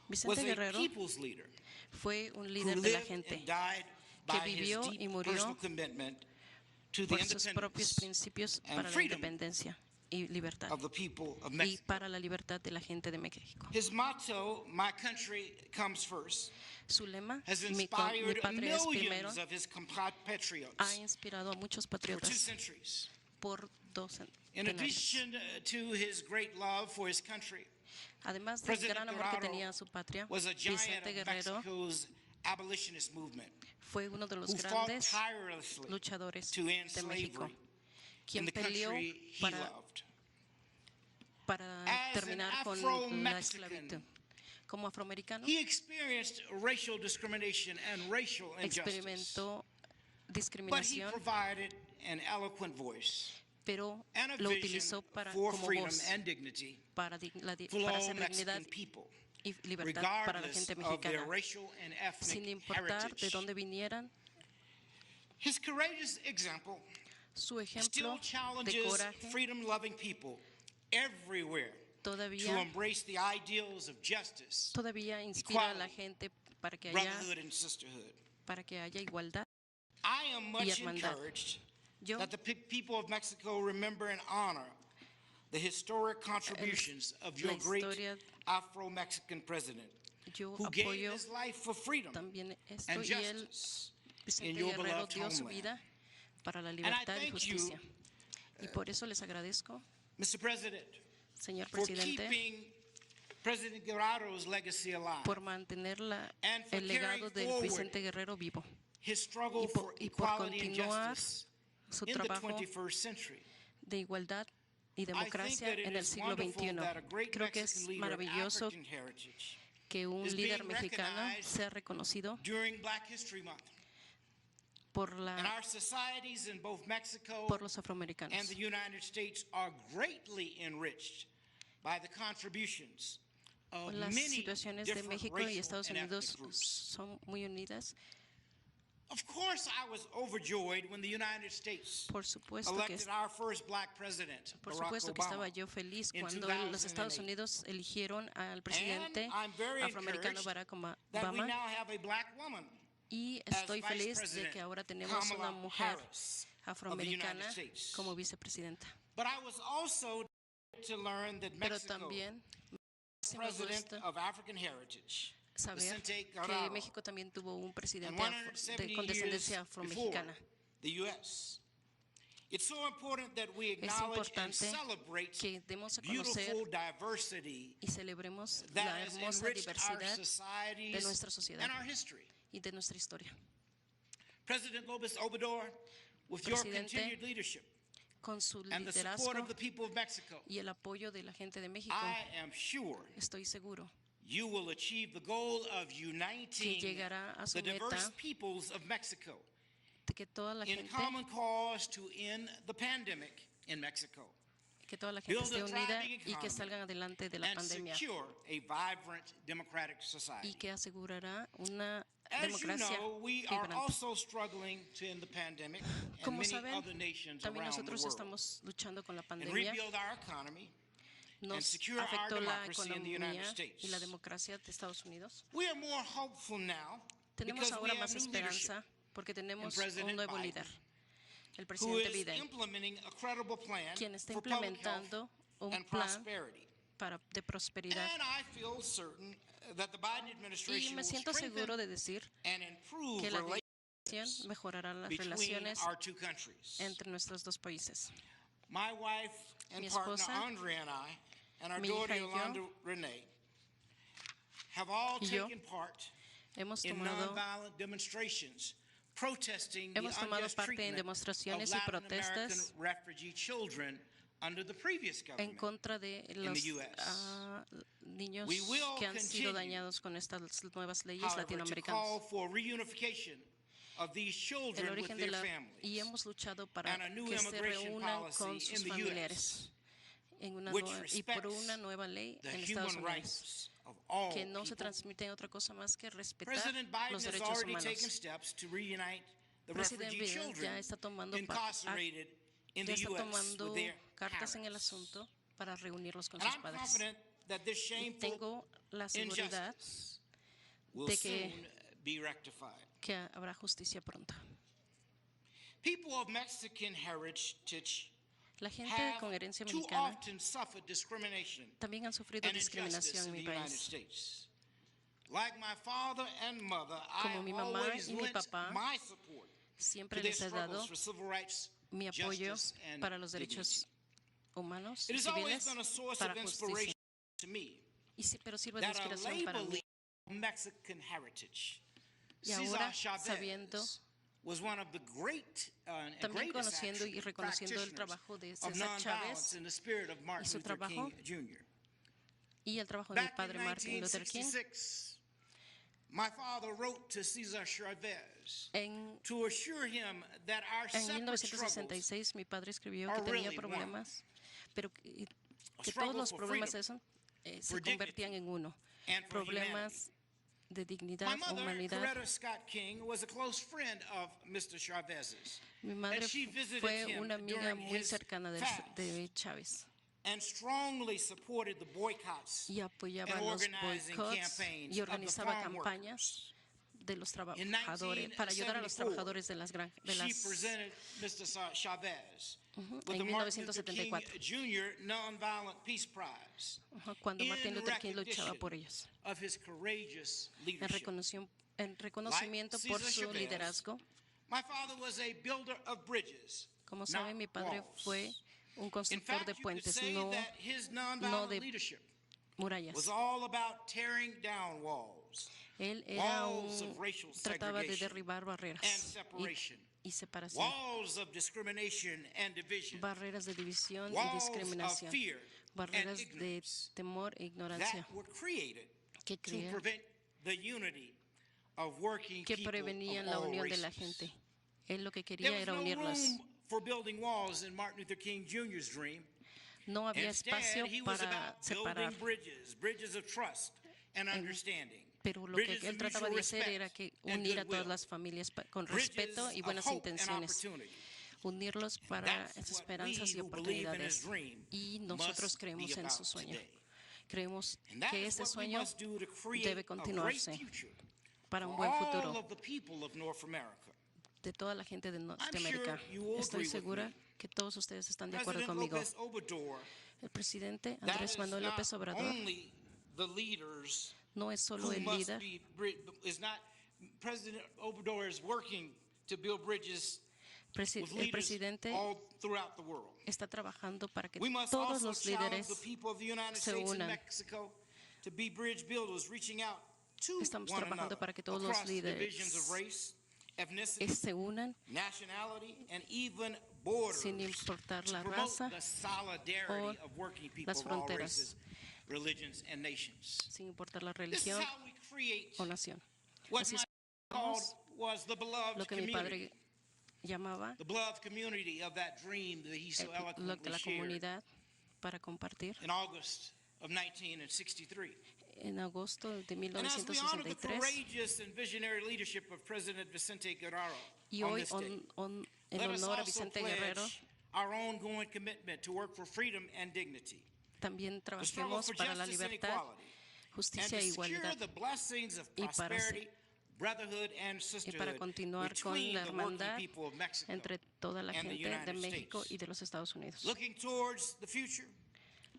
S7: was
S4: Vicente
S7: a
S4: Guerrero
S7: people's leader
S4: fue un
S7: who
S4: líder de la
S7: lived
S4: gente
S7: and died
S4: que
S7: by his
S4: vivió y
S7: deep
S4: murió
S7: personal commitment to the
S4: por sus propios
S7: independence
S4: principios
S7: and
S4: para la
S7: freedom
S4: independencia y libertad
S7: of the people of
S4: y
S7: Mexico.
S4: para la libertad de la gente de México.
S7: His motto, "My country comes first,"
S4: Su lema,
S7: has
S4: mi
S7: inspired
S4: patria es primero,
S7: millions of his compatriots
S4: ha inspirado a muchos
S7: for 2
S4: patriotas
S7: centuries.
S4: por 2
S7: In
S4: centenarios.
S7: addition to his great love for his country,
S4: Además del
S7: President
S4: gran amor que
S7: Guerrero
S4: tenía a su patria,
S7: was a giant
S4: Vicente
S7: of
S4: Guerrero
S7: Mexico's abolitionist movement
S4: fue uno de los
S7: who fought
S4: grandes
S7: tirelessly
S4: luchadores
S7: to end
S4: de México,
S7: slavery in
S4: quien
S7: the
S4: peleó
S7: country he
S4: para,
S7: loved.
S4: para
S7: As
S4: terminar
S7: an
S4: con la
S7: Afro-Mexican,
S4: esclavitud. Como afroamericano,
S7: He experienced racial discrimination and racial injustice,
S4: experimentó
S7: but he
S4: discriminación,
S7: provided an eloquent voice
S4: pero
S7: and a
S4: lo
S7: vision
S4: utilizó para,
S7: for
S4: como
S7: freedom
S4: voz
S7: and dignity
S4: para,
S7: for
S4: para
S7: all
S4: hacer dignidad
S7: Mexican people,
S4: y libertad para la
S7: regardless
S4: gente
S7: of their
S4: mexicana,
S7: racial and
S4: sin
S7: ethnic
S4: importar de
S7: heritage.
S4: dónde vinieran.
S7: His courageous example
S4: Su
S7: still
S4: ejemplo de
S7: challenges
S4: coraje
S7: freedom-loving people everywhere to
S4: todavía
S7: embrace the ideals of justice,
S4: inspira a la gente para que
S7: brotherhood, and sisterhood.
S4: haya igualdad.
S7: I am much
S4: hermandad.
S7: encouraged
S4: Yo
S7: that the people of Mexico remember and honor the historic contributions of your
S4: la
S7: great
S4: historia-
S7: Afro-Mexican president
S4: yo
S7: who gave
S4: apoyo
S7: his life for freedom
S4: también esto
S7: and
S4: y él,
S7: justice in
S4: Vicente
S7: your
S4: Guerrero,
S7: beloved
S4: dio su
S7: homeland.
S4: vida para la
S7: I
S4: libertad y
S7: thank you,
S4: justicia. Y por eso les agradezco,
S7: Mr. President,
S4: señor
S7: for
S4: presidente,
S7: keeping President Guerrero's legacy alive,
S4: por mantener
S7: and for
S4: el legado
S7: carrying
S4: de
S7: forward
S4: Vicente Guerrero vivo,
S7: his struggle
S4: y
S7: for
S4: y por
S7: equality and
S4: continuar
S7: justice
S4: su
S7: in the
S4: trabajo
S7: 21st century.
S4: de igualdad y
S7: I think
S4: democracia
S7: that it
S4: en el
S7: is
S4: siglo
S7: wonderful
S4: XXI.
S7: that a great
S4: Creo que
S7: Mexican
S4: es
S7: leader of
S4: maravilloso
S7: African heritage
S4: que un
S7: is
S4: líder
S7: being
S4: mexicano
S7: recognized
S4: sea reconocido
S7: during Black History Month.
S4: por,
S7: And our societies in both Mexico
S4: por los
S7: and
S4: afroamericanos.
S7: the United States are greatly enriched by the contributions of
S4: Las
S7: many
S4: situaciones de
S7: different
S4: México y
S7: racial
S4: Estados
S7: and ethnic
S4: Unidos
S7: groups.
S4: son muy unidas.
S7: Of course, I was overjoyed when the United States
S4: Por supuesto que
S7: elected our first Black president,
S4: Por
S7: Barack
S4: supuesto que estaba
S7: Obama.
S4: yo feliz
S7: in
S4: cuando los Estados
S7: 2008.
S4: Unidos eligieron al presidente
S7: And I'm very
S4: afroamericano
S7: encouraged
S4: Barack
S7: that we
S4: Obama
S7: now have a Black woman
S4: y
S7: as
S4: estoy
S7: Vice
S4: feliz de
S7: President,
S4: que ahora tenemos
S7: Kamala
S4: una mujer
S7: Harris of the
S4: afroamericana
S7: United States.
S4: como vicepresidenta.
S7: But I was also to learn that
S4: Pero
S7: Mexico,
S4: también sí me
S7: president
S4: gusta
S7: of African heritage,
S4: saber
S7: Vicente
S4: que
S7: Guerrero,
S4: México también tuvo un
S7: and
S4: presidente
S7: 170
S4: con descendencia
S7: years before
S4: afromexicana.
S7: the U.S. It's so important that we
S4: Es
S7: acknowledge and
S4: importante
S7: celebrate
S4: que demos a conocer
S7: beautiful diversity
S4: y celebremos
S7: that
S4: la
S7: has
S4: hermosa
S7: enriched our
S4: diversidad
S7: societies
S4: de nuestra sociedad
S7: and our history.
S4: y de nuestra historia.
S7: President López Obrador, with your
S4: Presidente,
S7: continued leadership
S4: Con su
S7: and the support
S4: liderazgo
S7: of the people of Mexico,
S4: y el apoyo de la gente de México,
S7: I am sure
S4: estoy seguro
S7: you will achieve the goal of
S4: quien
S7: uniting
S4: llegará a su
S7: the diverse
S4: meta
S7: peoples of Mexico
S4: de que toda la
S7: in
S4: gente,
S7: common cause to end the pandemic in Mexico,
S4: esté
S7: build a
S4: unida
S7: thriving
S4: y que
S7: economy,
S4: salgan adelante de la
S7: and
S4: pandemia
S7: secure a vibrant democratic
S4: y
S7: society.
S4: que asegurará una
S7: As you
S4: democracia
S7: know, we are
S4: vibrante.
S7: also struggling to end the pandemic, and
S4: Como
S7: many
S4: saben,
S7: other nations
S4: también
S7: around the
S4: nosotros
S7: world,
S4: estamos luchando con la
S7: and
S4: pandemia.
S7: rebuild our economy.
S4: Nos
S7: secure our
S4: afectó la
S7: democracy in the United
S4: economía
S7: States.
S4: y la democracia de Estados Unidos.
S7: We are more hopeful now
S4: Tenemos
S7: because we
S4: ahora
S7: have
S4: más
S7: new leadership
S4: esperanza porque tenemos
S7: President
S4: un nuevo
S7: Biden,
S4: líder, el
S7: who
S4: presidente
S7: is
S4: Biden,
S7: implementing a credible plan
S4: quien está
S7: for public health
S4: implementando un
S7: and
S4: plan
S7: prosperity.
S4: de prosperidad.
S7: And I feel certain that the Biden
S4: Y
S7: administration
S4: me
S7: will
S4: siento seguro
S7: strengthen
S4: de decir
S7: and improve
S4: que la
S7: relations
S4: administración mejorará las
S7: between
S4: relaciones
S7: our two countries.
S4: entre nuestros dos países.
S7: My wife and
S4: Mi
S7: partner
S4: esposa,
S7: Andrea and I, and our
S4: mi
S7: daughter
S4: hija y yo,
S7: Yolanda Renee, have all
S4: y yo
S7: taken part
S4: Hemos
S7: in
S4: tomado
S7: nonviolent demonstrations protesting the unjust
S4: parte en
S7: treatment of
S4: demostraciones y
S7: Latin American
S4: protestas
S7: refugee children under the previous
S4: en
S7: government.
S4: contra de los niños
S7: We will
S4: que han sido
S7: continue,
S4: dañados con estas nuevas leyes
S7: However, to call
S4: latinoamericanas.
S7: for reunification of these
S4: El
S7: children with
S4: origen de
S7: their
S4: la
S7: families
S4: y hemos luchado para
S7: and a new
S4: que se
S7: immigration
S4: reúnan
S7: policy
S4: con
S7: in
S4: sus
S7: the
S4: familiares
S7: U.S.
S4: en una
S7: which
S4: y por
S7: respects
S4: una nueva ley
S7: the
S4: en Estados
S7: human
S4: Unidos
S7: rights of all
S4: que no se
S7: people.
S4: transmite otra cosa más que respetar
S7: President Biden
S4: los
S7: has
S4: derechos
S7: already taken
S4: humanos.
S7: steps to reunite the
S4: President
S7: refugee
S4: Biden
S7: children
S4: ya está tomando
S7: incarcerated in
S4: ya
S7: the
S4: está
S7: U.S.
S4: tomando
S7: with their
S4: cartas en el
S7: parents.
S4: asunto para reunirlos con
S7: And
S4: sus
S7: I'm
S4: padres.
S7: confident that this
S4: Y
S7: shameful
S4: tengo la seguridad
S7: injustice will
S4: de que-
S7: soon be rectified.
S4: que habrá justicia pronto.
S7: People of Mexican heritage
S4: La gente
S7: have
S4: con herencia
S7: too
S4: mexicana
S7: often suffered discrimination
S4: también han sufrido
S7: and injustice
S4: discriminación en
S7: in the
S4: mi
S7: United
S4: país.
S7: States. Like my father and mother,
S4: Como
S7: I
S4: mi mamá
S7: always
S4: y mi
S7: lent
S4: papá,
S7: my support
S4: Siempre
S7: to their
S4: les he dado
S7: struggles for civil rights,
S4: mi apoyo
S7: justice, and
S4: para los
S7: dignity.
S4: derechos humanos
S7: It
S4: y
S7: has always
S4: civiles
S7: been a source
S4: para
S7: of
S4: justicia.
S7: inspiration to me
S4: Pero sirve de
S7: that a
S4: inspiración para
S7: label
S4: mí.
S7: of Mexican heritage,
S4: Y ahora,
S7: Cesar
S4: sabiendo,
S7: Chavez, was one of the great and
S4: también
S7: greatest
S4: conociendo y reconociendo el
S7: practitioners
S4: trabajo de
S7: of
S4: César
S7: nonviolence
S4: Chávez
S7: in the spirit of Martin
S4: su
S7: Luther
S4: trabajo
S7: King Jr.
S4: y el trabajo de mi
S7: Back in
S4: padre Martin Luther King,
S7: 1966, my father wrote to Cesar Chavez
S4: en
S7: to assure him that our
S4: En
S7: separate struggles,
S4: 1966 mi padre escribió
S7: are
S4: que tenía
S7: really
S4: problemas, pero que todos
S7: struggle
S4: los
S7: for
S4: problemas
S7: freedom,
S4: se
S7: for
S4: convertían
S7: dignity,
S4: en uno.
S7: and for
S4: Problemas de dignidad,
S7: my mother,
S4: humanidad.
S7: Coretta Scott King, was a close friend of Mr. Chavez's,
S4: Mi madre
S7: and she visited
S4: fue
S7: him
S4: una amiga
S7: during
S4: muy
S7: his
S4: cercana
S7: fast
S4: de Chávez
S7: and strongly supported the boycotts
S4: y apoyaba
S7: and
S4: los
S7: organizing
S4: boicots
S7: campaigns
S4: y
S7: of the
S4: organizaba
S7: farm
S4: campañas de los
S7: In
S4: trabajadores para ayudar a los
S7: 1974,
S4: trabajadores de las
S7: She
S4: granjas.
S7: presented Mr. Chavez with
S4: en
S7: the Martin Luther King
S4: 1974.
S7: Jr. Nonviolent Peace Prize
S4: Cuando
S7: in
S4: Martin Luther King luchaba
S7: recognition
S4: por ellos,
S7: of his courageous
S4: en
S7: leadership.
S4: reconocimiento
S7: Like
S4: por
S7: Cesar
S4: su
S7: Chavez,
S4: liderazgo.
S7: My father was a builder of bridges,
S4: Como
S7: not
S4: saben, mi padre
S7: walls.
S4: fue un
S7: In
S4: constructor
S7: fact,
S4: de
S7: you could
S4: puentes,
S7: say
S4: no
S7: that his
S4: no
S7: nonviolent
S4: de
S7: leadership
S4: murallas.
S7: was all about tearing down walls
S4: Él era
S7: walls of racial
S4: trataba de
S7: segregation
S4: derribar barreras
S7: and separation,
S4: y separación,
S7: walls of discrimination and division,
S4: barreras de división y
S7: walls of
S4: discriminación,
S7: fear
S4: barreras
S7: and
S4: de
S7: ignorance
S4: temor e ignorancia
S7: that were created
S4: que
S7: to prevent the unity of working
S4: que
S7: people
S4: prevenían
S7: of
S4: la
S7: all
S4: unión de la
S7: races.
S4: gente. Él lo que
S7: There
S4: quería
S7: was
S4: era
S7: no
S4: unirlas.
S7: room for building walls in Martin Luther King Jr.'s dream.
S4: No había
S7: Instead,
S4: espacio
S7: he was
S4: para
S7: about
S4: separar,
S7: building bridges of trust and understanding.
S4: pero lo que
S7: Bridges
S4: él
S7: of
S4: trataba de
S7: mutual
S4: hacer era
S7: respect
S4: que
S7: and
S4: unir a todas
S7: goodwill.
S4: las familias con
S7: Bridges
S4: respeto y
S7: of
S4: buenas
S7: hope and
S4: intenciones,
S7: opportunity.
S4: unirlos para
S7: That's what
S4: esperanzas
S7: we
S4: y
S7: who believe in
S4: oportunidades.
S7: his dream
S4: Y nosotros
S7: must
S4: creemos
S7: be
S4: en su
S7: about
S4: sueño.
S7: today.
S4: Creemos
S7: And that
S4: que
S7: is
S4: este
S7: what we
S4: sueño
S7: must do to create
S4: debe
S7: a great
S4: continuarse
S7: future
S4: para un
S7: for
S4: buen
S7: all
S4: futuro
S7: of the people of North America.
S4: de toda la gente de
S7: I'm
S4: Norteamérica.
S7: sure you will
S4: Estoy
S7: agree with
S4: segura
S7: me.
S4: que todos ustedes están de acuerdo
S7: President
S4: conmigo.
S7: López Obrador,
S4: El presidente
S7: that
S4: Andrés
S7: is
S4: Manuel
S7: not
S4: López Obrador
S7: only the leaders
S4: no es solo
S7: who
S4: el
S7: must
S4: líder,
S7: be, is not, President Obrador is working to build bridges with
S4: el
S7: leaders
S4: presidente
S7: all throughout the world.
S4: está trabajando para que
S7: We must
S4: todos
S7: also
S4: los
S7: challenge
S4: líderes
S7: the people of the United
S4: se
S7: States and
S4: unan.
S7: Mexico to be bridge builders, reaching out to
S4: Estamos
S7: one
S4: trabajando
S7: another
S4: para que todos los
S7: across divisions
S4: líderes
S7: of race, ethnicity,
S4: se unan
S7: nationality, and even borders
S4: sin importar
S7: to
S4: la
S7: promote
S4: raza
S7: the solidarity
S4: o
S7: of working people
S4: las
S7: of all
S4: fronteras.
S7: races religions, and nations.
S4: sin importar la
S7: This is
S4: religión
S7: how we create
S4: o nación.
S7: what
S4: Así
S7: my
S4: es
S7: called was the beloved
S4: lo que mi
S7: community.
S4: padre llamaba
S7: The beloved community of that dream that he so
S4: lo
S7: eloquently
S4: que la
S7: shared
S4: comunidad para compartir
S7: in August of 1963.
S4: en agosto de
S7: And as we honor the
S4: 1963.
S7: courageous and visionary leadership of President Vicente Guerrero
S4: Y
S7: on
S4: hoy,
S7: this day,
S4: en
S7: let us
S4: honor a
S7: also
S4: Vicente Guerrero,
S7: pledge our ongoing commitment to work for freedom and dignity,
S4: también
S7: to struggle
S4: trabajemos
S7: for
S4: para la
S7: justice and
S4: libertad,
S7: equality, and
S4: justicia
S7: to
S4: e
S7: secure
S4: igualdad,
S7: the blessings of
S4: y para
S7: prosperity, brotherhood, and
S4: y para
S7: sisterhood
S4: continuar con
S7: between
S4: la
S7: the working
S4: hermandad
S7: people of Mexico
S4: entre toda la
S7: and the
S4: gente de
S7: United
S4: México
S7: States.
S4: y de los Estados Unidos.
S7: Looking towards the future,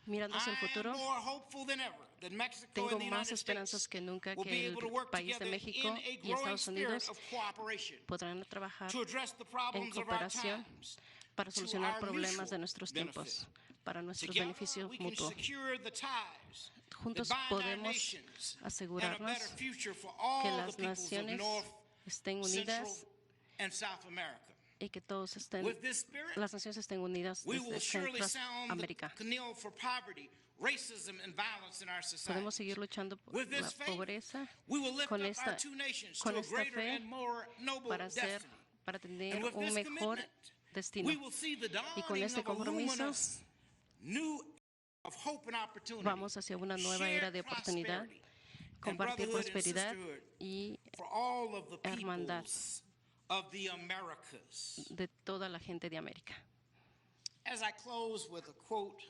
S4: Mirando hacia el
S7: I am
S4: futuro,
S7: more hopeful than ever that Mexico
S4: tengo
S7: and the
S4: más
S7: United
S4: esperanzas
S7: States
S4: que nunca
S7: will be
S4: que
S7: able to
S4: el
S7: work
S4: país de
S7: together
S4: México
S7: in a
S4: y
S7: growing
S4: Estados
S7: spirit
S4: Unidos
S7: of cooperation
S4: podrán trabajar
S7: to address the
S4: en
S7: problems of our
S4: cooperación
S7: times
S4: para
S7: to
S4: solucionar
S7: our
S4: problemas de
S7: mutual
S4: nuestros
S7: benefit.
S4: tiempos, para nuestros
S7: Together,
S4: beneficios
S7: we can
S4: mutuos.
S7: secure the ties
S4: Juntos
S7: that bind our
S4: podemos
S7: nations and a
S4: asegurarnos
S7: better future for
S4: que
S7: all the
S4: las
S7: peoples of
S4: naciones
S7: North,
S4: estén
S7: Central,
S4: unidas
S7: and South America.
S4: y que todos estén,
S7: With this spirit,
S4: las naciones estén unidas
S7: we will
S4: desde
S7: surely sound the
S4: Centroamérica.
S7: knell for poverty, racism, and violence in our
S4: Podemos
S7: society.
S4: seguir luchando por
S7: With
S4: la
S7: this faith,
S4: pobreza
S7: we will lift
S4: con
S7: up
S4: esta,
S7: our two nations
S4: con
S7: to a
S4: esta
S7: greater
S4: fe
S7: and more noble
S4: para
S7: destiny.
S4: tener
S7: And with
S4: un
S7: this
S4: mejor
S7: commitment,
S4: destino.
S7: we will see the
S4: Y con
S7: dawning
S4: este
S7: of a
S4: compromiso
S7: luminous new of hope and opportunity,
S4: vamos hacia una nueva era de
S7: shared
S4: oportunidad,
S7: prosperity, and
S4: compartir
S7: brotherhood and
S4: prosperidad
S7: sisterhood
S4: y
S7: for all of the
S4: hermandad
S7: peoples of the Americas.
S4: de toda la gente de América.
S7: As I close with a quote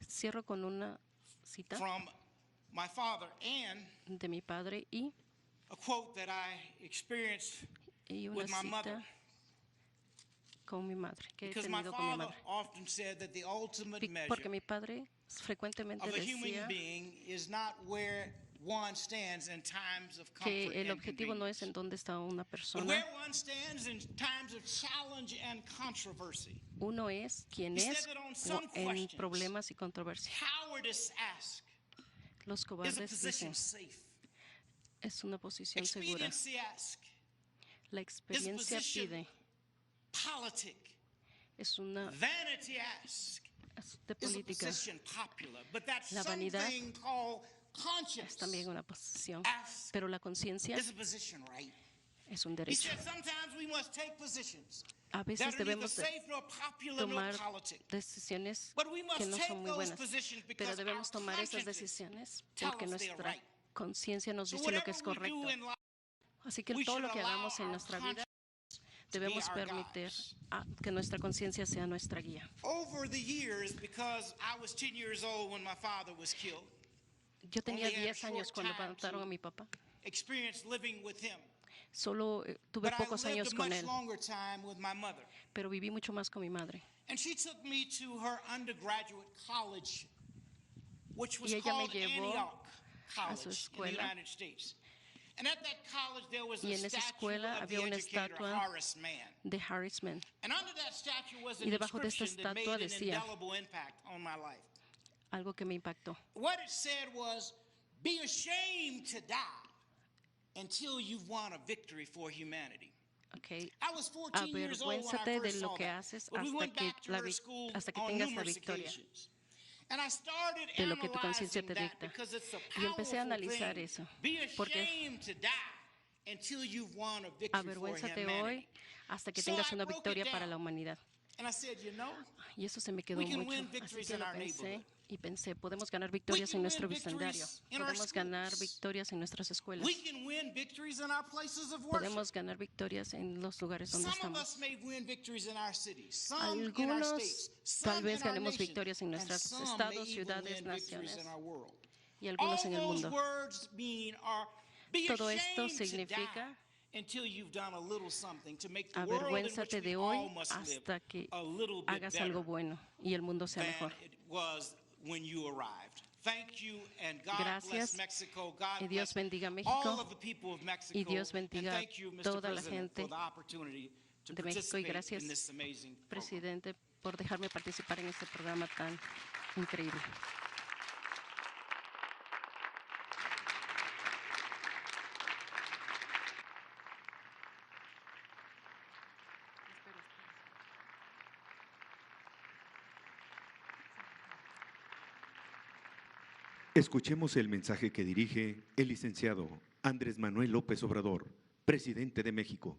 S4: Cierro con una cita
S7: from my father and
S4: de mi padre y
S7: a quote that I experienced
S4: una
S7: with my mother.
S4: cita con mi madre, que he
S7: Because my
S4: tenido con mi
S7: father
S4: madre.
S7: often said that the ultimate measure
S4: Porque mi padre frecuentemente
S7: of a human
S4: decía
S7: being is not where one stands in times of comfort
S4: que el
S7: and
S4: objetivo no es en
S7: convenience,
S4: dónde está una
S7: but
S4: persona,
S7: where one stands in times of challenge and controversy.
S4: uno es quien
S7: He said
S4: es
S7: that on some
S4: en
S7: questions,
S4: problemas y controversias.
S7: cowardice ask,
S4: Los
S7: is a
S4: cobardes
S7: position
S4: dicen,
S7: safe?
S4: es una posición segura.
S7: Expediency ask,
S4: La experiencia
S7: position
S4: pide,
S7: politic.
S4: es una
S7: Vanity ask
S4: es de
S7: is a
S4: política,
S7: position popular, but that's
S4: La vanidad
S7: something called
S4: es
S7: conscience.
S4: también una posición,
S7: Ask
S4: pero la conciencia
S7: is a position, right?
S4: es un
S7: He
S4: derecho.
S7: said sometimes we must take positions
S4: A
S7: that
S4: veces
S7: are neither
S4: debemos de
S7: safe nor popular nor
S4: tomar
S7: politic.
S4: decisiones
S7: But we must
S4: que no
S7: take
S4: son muy
S7: those
S4: buenas,
S7: positions
S4: pero
S7: because
S4: debemos
S7: our
S4: tomar esas
S7: consciences
S4: decisiones
S7: tell
S4: porque
S7: us they are
S4: nuestra
S7: right.
S4: conciencia nos
S7: So
S4: dice lo que
S7: whatever
S4: es
S7: we do
S4: correcto.
S7: in life,
S4: Así que
S7: we
S4: todo
S7: should
S4: lo que
S7: allow
S4: hagamos en
S7: our
S4: nuestra vida
S7: to be
S4: debemos
S7: our
S4: permitir
S7: guides.
S4: que nuestra conciencia sea nuestra guía.
S7: Over the years, because I was 10 years old when my father was killed,
S4: Yo tenía
S7: Only had a
S4: 10 años
S7: short
S4: cuando
S7: time
S4: mataron
S7: to
S4: a mi papá.
S7: experienced living with him.
S4: Solo tuve
S7: But I
S4: pocos
S7: lived
S4: años
S7: a
S4: con
S7: much
S4: él,
S7: longer time with my mother.
S4: pero viví mucho más con mi madre.
S7: And she took me to her undergraduate college, which was
S4: Y ella me
S7: called
S4: llevó
S7: Antioch
S4: a su
S7: College in the
S4: escuela.
S7: United States. And at that college there was
S4: Y
S7: a
S4: en esa
S7: statue
S4: escuela
S7: of the
S4: había una
S7: educator
S4: estatua
S7: Horace Mann.
S4: de Harris Mann.
S7: And under that statue was
S4: Y
S7: an
S4: debajo de esta
S7: inscription that made
S4: estatua
S7: an
S4: decía
S7: indelible impact on my life.
S4: algo que me impactó.
S7: What it said was, be ashamed to die until you've won a victory for humanity.
S4: Okay.
S7: I was 14 years old when I
S4: Avergüénzate de
S7: first
S4: lo
S7: saw
S4: que
S7: that.
S4: haces
S7: But we
S4: hasta
S7: went
S4: que,
S7: back to her school
S4: hasta que
S7: on
S4: tengas la
S7: numerous
S4: victoria.
S7: occasions. And I started
S4: De lo que tu conciencia
S7: analyzing
S4: te
S7: that
S4: dicta.
S7: because it's a
S4: Y empecé a
S7: powerful
S4: analizar
S7: thing.
S4: eso,
S7: Be
S4: porque
S7: ashamed to die until you've won a victory for
S4: avergüénzate
S7: humanity.
S4: hoy hasta que
S7: So
S4: tengas
S7: I
S4: una
S7: broke it
S4: victoria para
S7: down.
S4: la humanidad.
S7: And I said, you know,
S4: Y eso se me quedó
S7: We can
S4: mucho.
S7: win
S4: Así
S7: victories
S4: que
S7: in
S4: lo
S7: our
S4: pensé
S7: neighborhood.
S4: y pensé, podemos ganar victorias
S7: can
S4: en
S7: win
S4: nuestro
S7: victories
S4: vecindario,
S7: in our
S4: podemos ganar
S7: schools.
S4: victorias en nuestras escuelas,
S7: we can win victories in our places of worship.
S4: podemos ganar victorias en los lugares donde
S7: Some of
S4: estamos.
S7: us may win victories in our cities, some in our
S4: Algunos
S7: states,
S4: tal
S7: some
S4: vez
S7: in our
S4: ganemos
S7: nation,
S4: victorias en
S7: and
S4: nuestros
S7: some
S4: estados,
S7: may even
S4: ciudades,
S7: win victories
S4: naciones
S7: in our world.
S4: y algunos
S7: All
S4: en el
S7: those
S4: mundo.
S7: words mean are be
S4: Todo esto
S7: ashamed to
S4: significa
S7: die until you've done a little something to make the world in which
S4: avergüénzate de
S7: we all
S4: hoy
S7: must live
S4: hasta que
S7: a little bit
S4: hagas
S7: better
S4: algo bueno y el mundo sea
S7: than
S4: mejor.
S7: it was when you arrived. Thank you and God
S4: Gracias,
S7: bless Mexico. God
S4: y Dios
S7: bless
S4: bendiga
S7: all
S4: México,
S7: of the people of Mexico.
S4: y Dios
S7: And
S4: bendiga
S7: thank you, Mr.
S4: toda la
S7: President,
S4: gente
S7: for the opportunity to
S4: de México y
S7: participate
S4: gracias,
S7: in this amazing program.
S4: presidente, por dejarme participar en este programa tan increíble.
S2: Escuchemos el mensaje que dirige el licenciado Andrés Manuel López Obrador, presidente de México.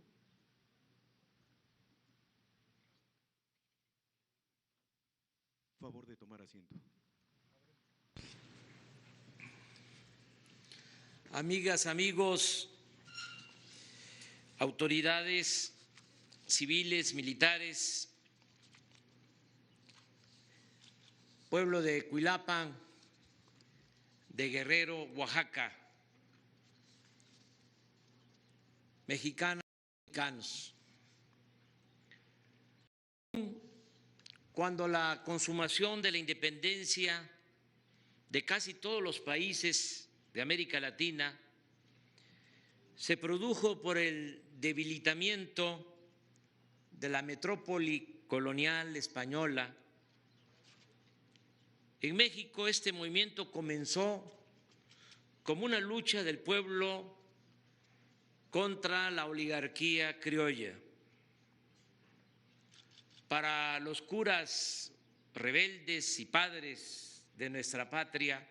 S2: Favor de tomar asiento.
S8: Amigas, amigos, autoridades civiles, militares, pueblo de Cuilapan, de Guerrero, Oaxaca, mexicanas y mexicanos. Cuando la consumación de la independencia de casi todos los países de América Latina se produjo por el debilitamiento de la metrópoli colonial española, en México este movimiento comenzó como una lucha del pueblo contra la oligarquía criolla. Para los curas rebeldes y padres de nuestra patria,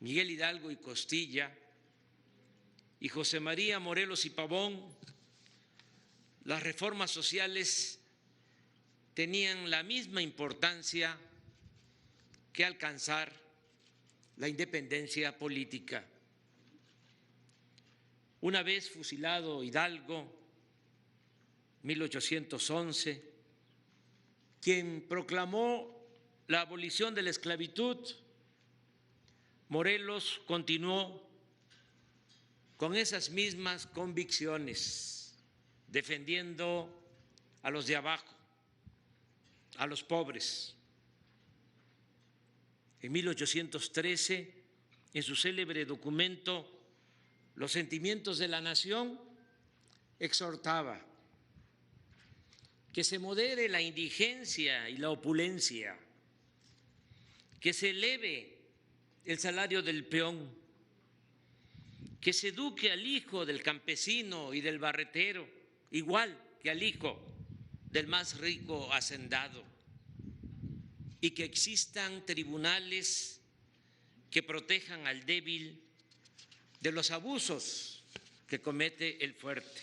S8: Miguel Hidalgo y Costilla y José María Morelos y Pavón, las reformas sociales tenían la misma importancia que alcanzar la independencia política. Una vez fusilado Hidalgo, 1811, quien proclamó la abolición de la esclavitud, Morelos continuó con esas mismas convicciones, defendiendo a los de abajo, a los pobres. En 1813, en su célebre documento Los sentimientos de la nación, exhortaba que se modere la indigencia y la opulencia, que se eleve el salario del peón, que se eduque al hijo del campesino y del barretero, igual que al hijo del más rico hacendado, y que existan tribunales que protejan al débil de los abusos que comete el fuerte.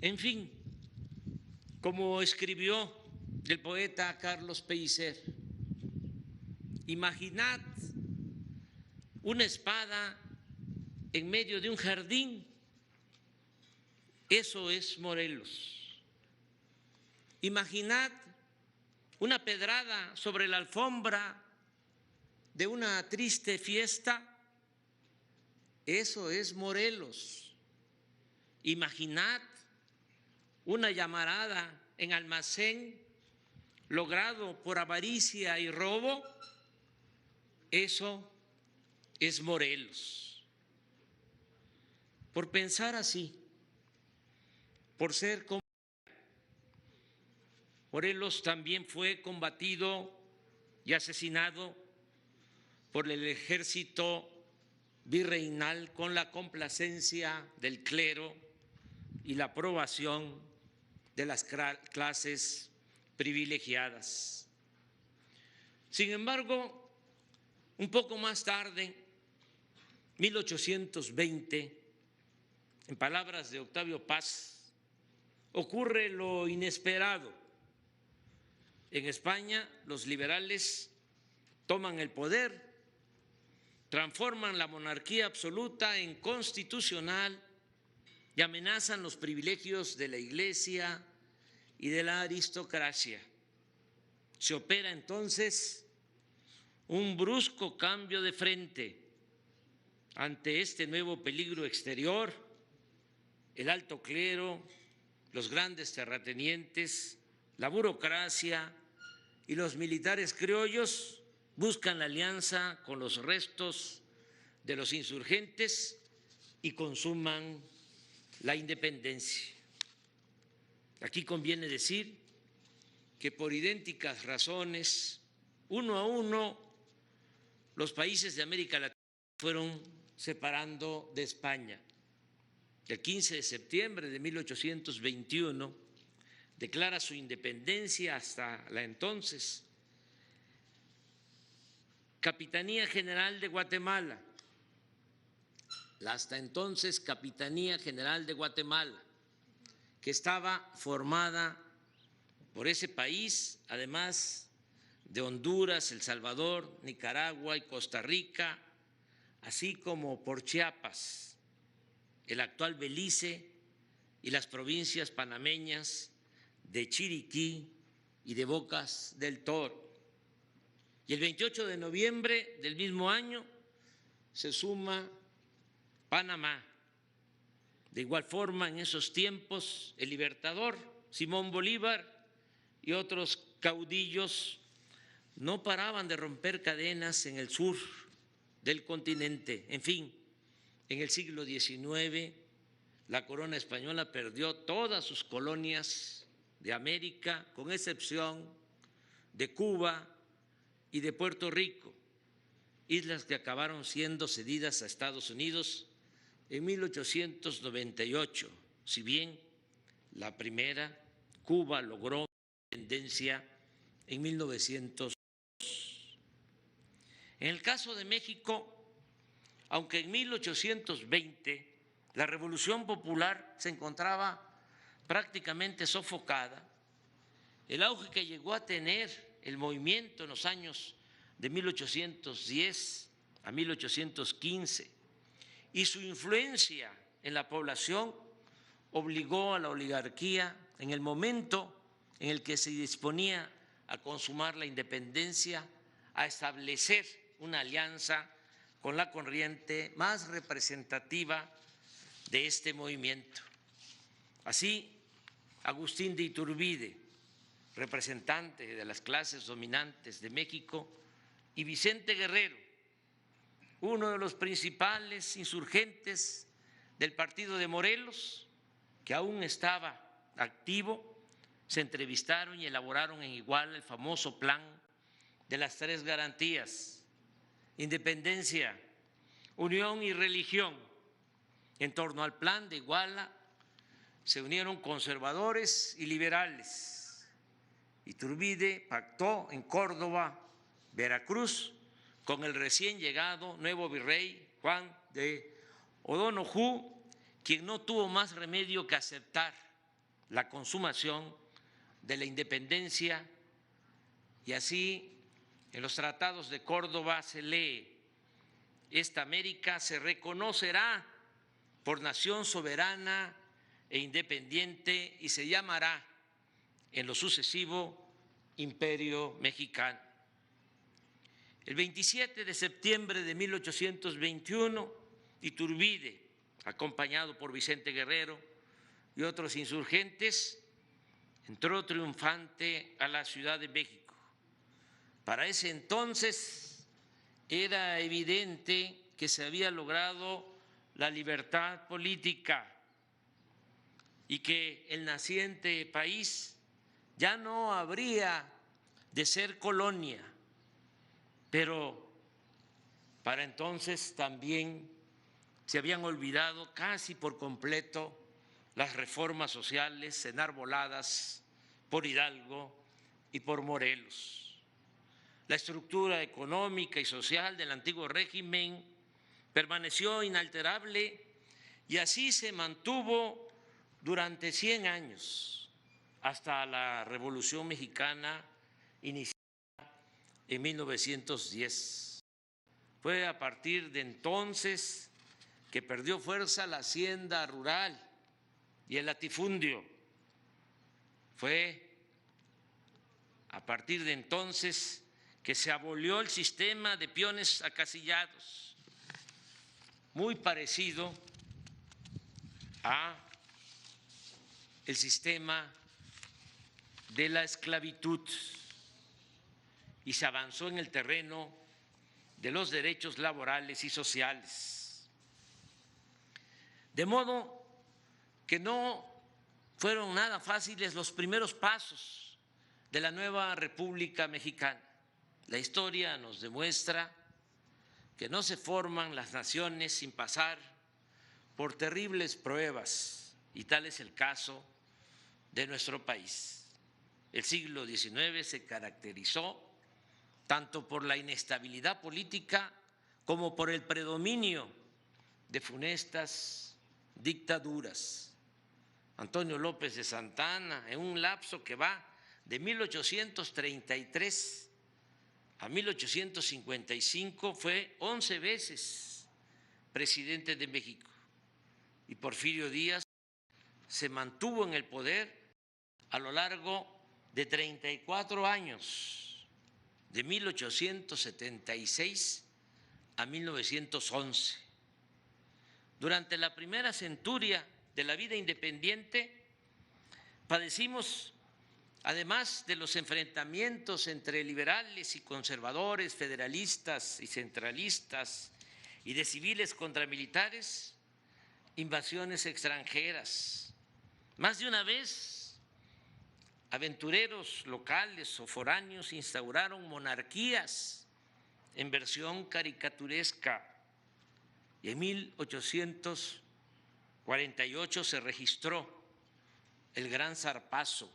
S8: En fin, como escribió el poeta Carlos Pellicer, imaginad una espada en medio de un jardín, eso es Morelos. Imaginad una pedrada sobre la alfombra de una triste fiesta, eso es Morelos. Imaginad una llamarada en almacén logrado por avaricia y robo, eso es Morelos. Por pensar así, por ser como Morelos también fue combatido y asesinado por el ejército virreinal con la complacencia del clero y la aprobación de las clases privilegiadas. Sin embargo, un poco más tarde, 1820, en palabras de Octavio Paz, ocurre lo inesperado. En España, los liberales toman el poder, transforman la monarquía absoluta en constitucional y amenazan los privilegios de la Iglesia y de la aristocracia. Se opera entonces un brusco cambio de frente ante este nuevo peligro exterior. El alto clero, los grandes terratenientes, la burocracia y los militares criollos buscan la alianza con los restos de los insurgentes y consuman la independencia. Aquí conviene decir que por idénticas razones, uno a uno, los países de América Latina fueron separando de España. El 15 de septiembre de 1821 declara su independencia hasta la entonces Capitanía General de Guatemala, la hasta entonces Capitanía General de Guatemala, que estaba formada por ese país, además de Honduras, El Salvador, Nicaragua y Costa Rica, así como por Chiapas, el actual Belice y las provincias panameñas de Chiriquí y de Bocas del Toro. Y el 28 de noviembre del mismo año se suma Panamá. De igual forma, en esos tiempos, el Libertador, Simón Bolívar y otros caudillos no paraban de romper cadenas en el sur del continente. En fin, en el siglo XIX, la corona española perdió todas sus colonias de América, con excepción de Cuba y de Puerto Rico, islas que acabaron siendo cedidas a Estados Unidos en 1898, si bien la primera, Cuba, logró independencia en 1900. En el caso de México, aunque en 1820 la Revolución Popular se encontraba prácticamente sofocada, el auge que llegó a tener el movimiento en los años de 1810 a 1815 y su influencia en la población obligó a la oligarquía, en el momento en el que se disponía a consumar la independencia, a establecer una alianza con la corriente más representativa de este movimiento. Así, Agustín de Iturbide, representante de las clases dominantes de México, y Vicente Guerrero, uno de los principales insurgentes del partido de Morelos, que aún estaba activo, se entrevistaron y elaboraron en Iguala el famoso plan de las tres garantías: independencia, unión y religión. En torno al plan de Iguala se unieron conservadores y liberales. Iturbide pactó en Córdoba, Veracruz, con el recién llegado nuevo virrey Juan de O'Donoghue, quien no tuvo más remedio que aceptar la consumación de la independencia, y así en los tratados de Córdoba se lee: esta América se reconocerá por nación soberana e independiente y se llamará en lo sucesivo Imperio Mexicano. El 27 de septiembre de 1821, Iturbide, acompañado por Vicente Guerrero y otros insurgentes, entró triunfante a la Ciudad de México. Para ese entonces era evidente que se había logrado la libertad política y que el naciente país ya no habría de ser colonia, pero para entonces también se habían olvidado casi por completo las reformas sociales enarboladas por Hidalgo y por Morelos. La estructura económica y social del antiguo régimen permaneció inalterable y así se mantuvo durante 100 años, hasta la Revolución Mexicana iniciada en 1910. Fue a partir de entonces que perdió fuerza la hacienda rural y el latifundio. Fue a partir de entonces que se abolió el sistema de peones acasillados, muy parecido a el sistema de la esclavitud, y se avanzó en el terreno de los derechos laborales y sociales. De modo que no fueron nada fáciles los primeros pasos de la nueva República Mexicana. La historia nos demuestra que no se forman las naciones sin pasar por terribles pruebas, y tal es el caso de nuestro país. El siglo XIX se caracterizó tanto por la inestabilidad política como por el predominio de funestas dictaduras. Antonio López de Santa Anna, en un lapso que va de 1833 a 1855, fue 11 veces presidente de México, y Porfirio Díaz se mantuvo en el poder a lo largo de 34 años, de 1876 a 1911. Durante la primera centuria de la vida independiente, padecimos, además de los enfrentamientos entre liberales y conservadores, federalistas y centralistas, y de civiles contra militares, invasiones extranjeras. Más de una vez, aventureros locales o foráneos instauraron monarquías en versión caricaturesca, y en 1848 se registró el Gran Zarpazo,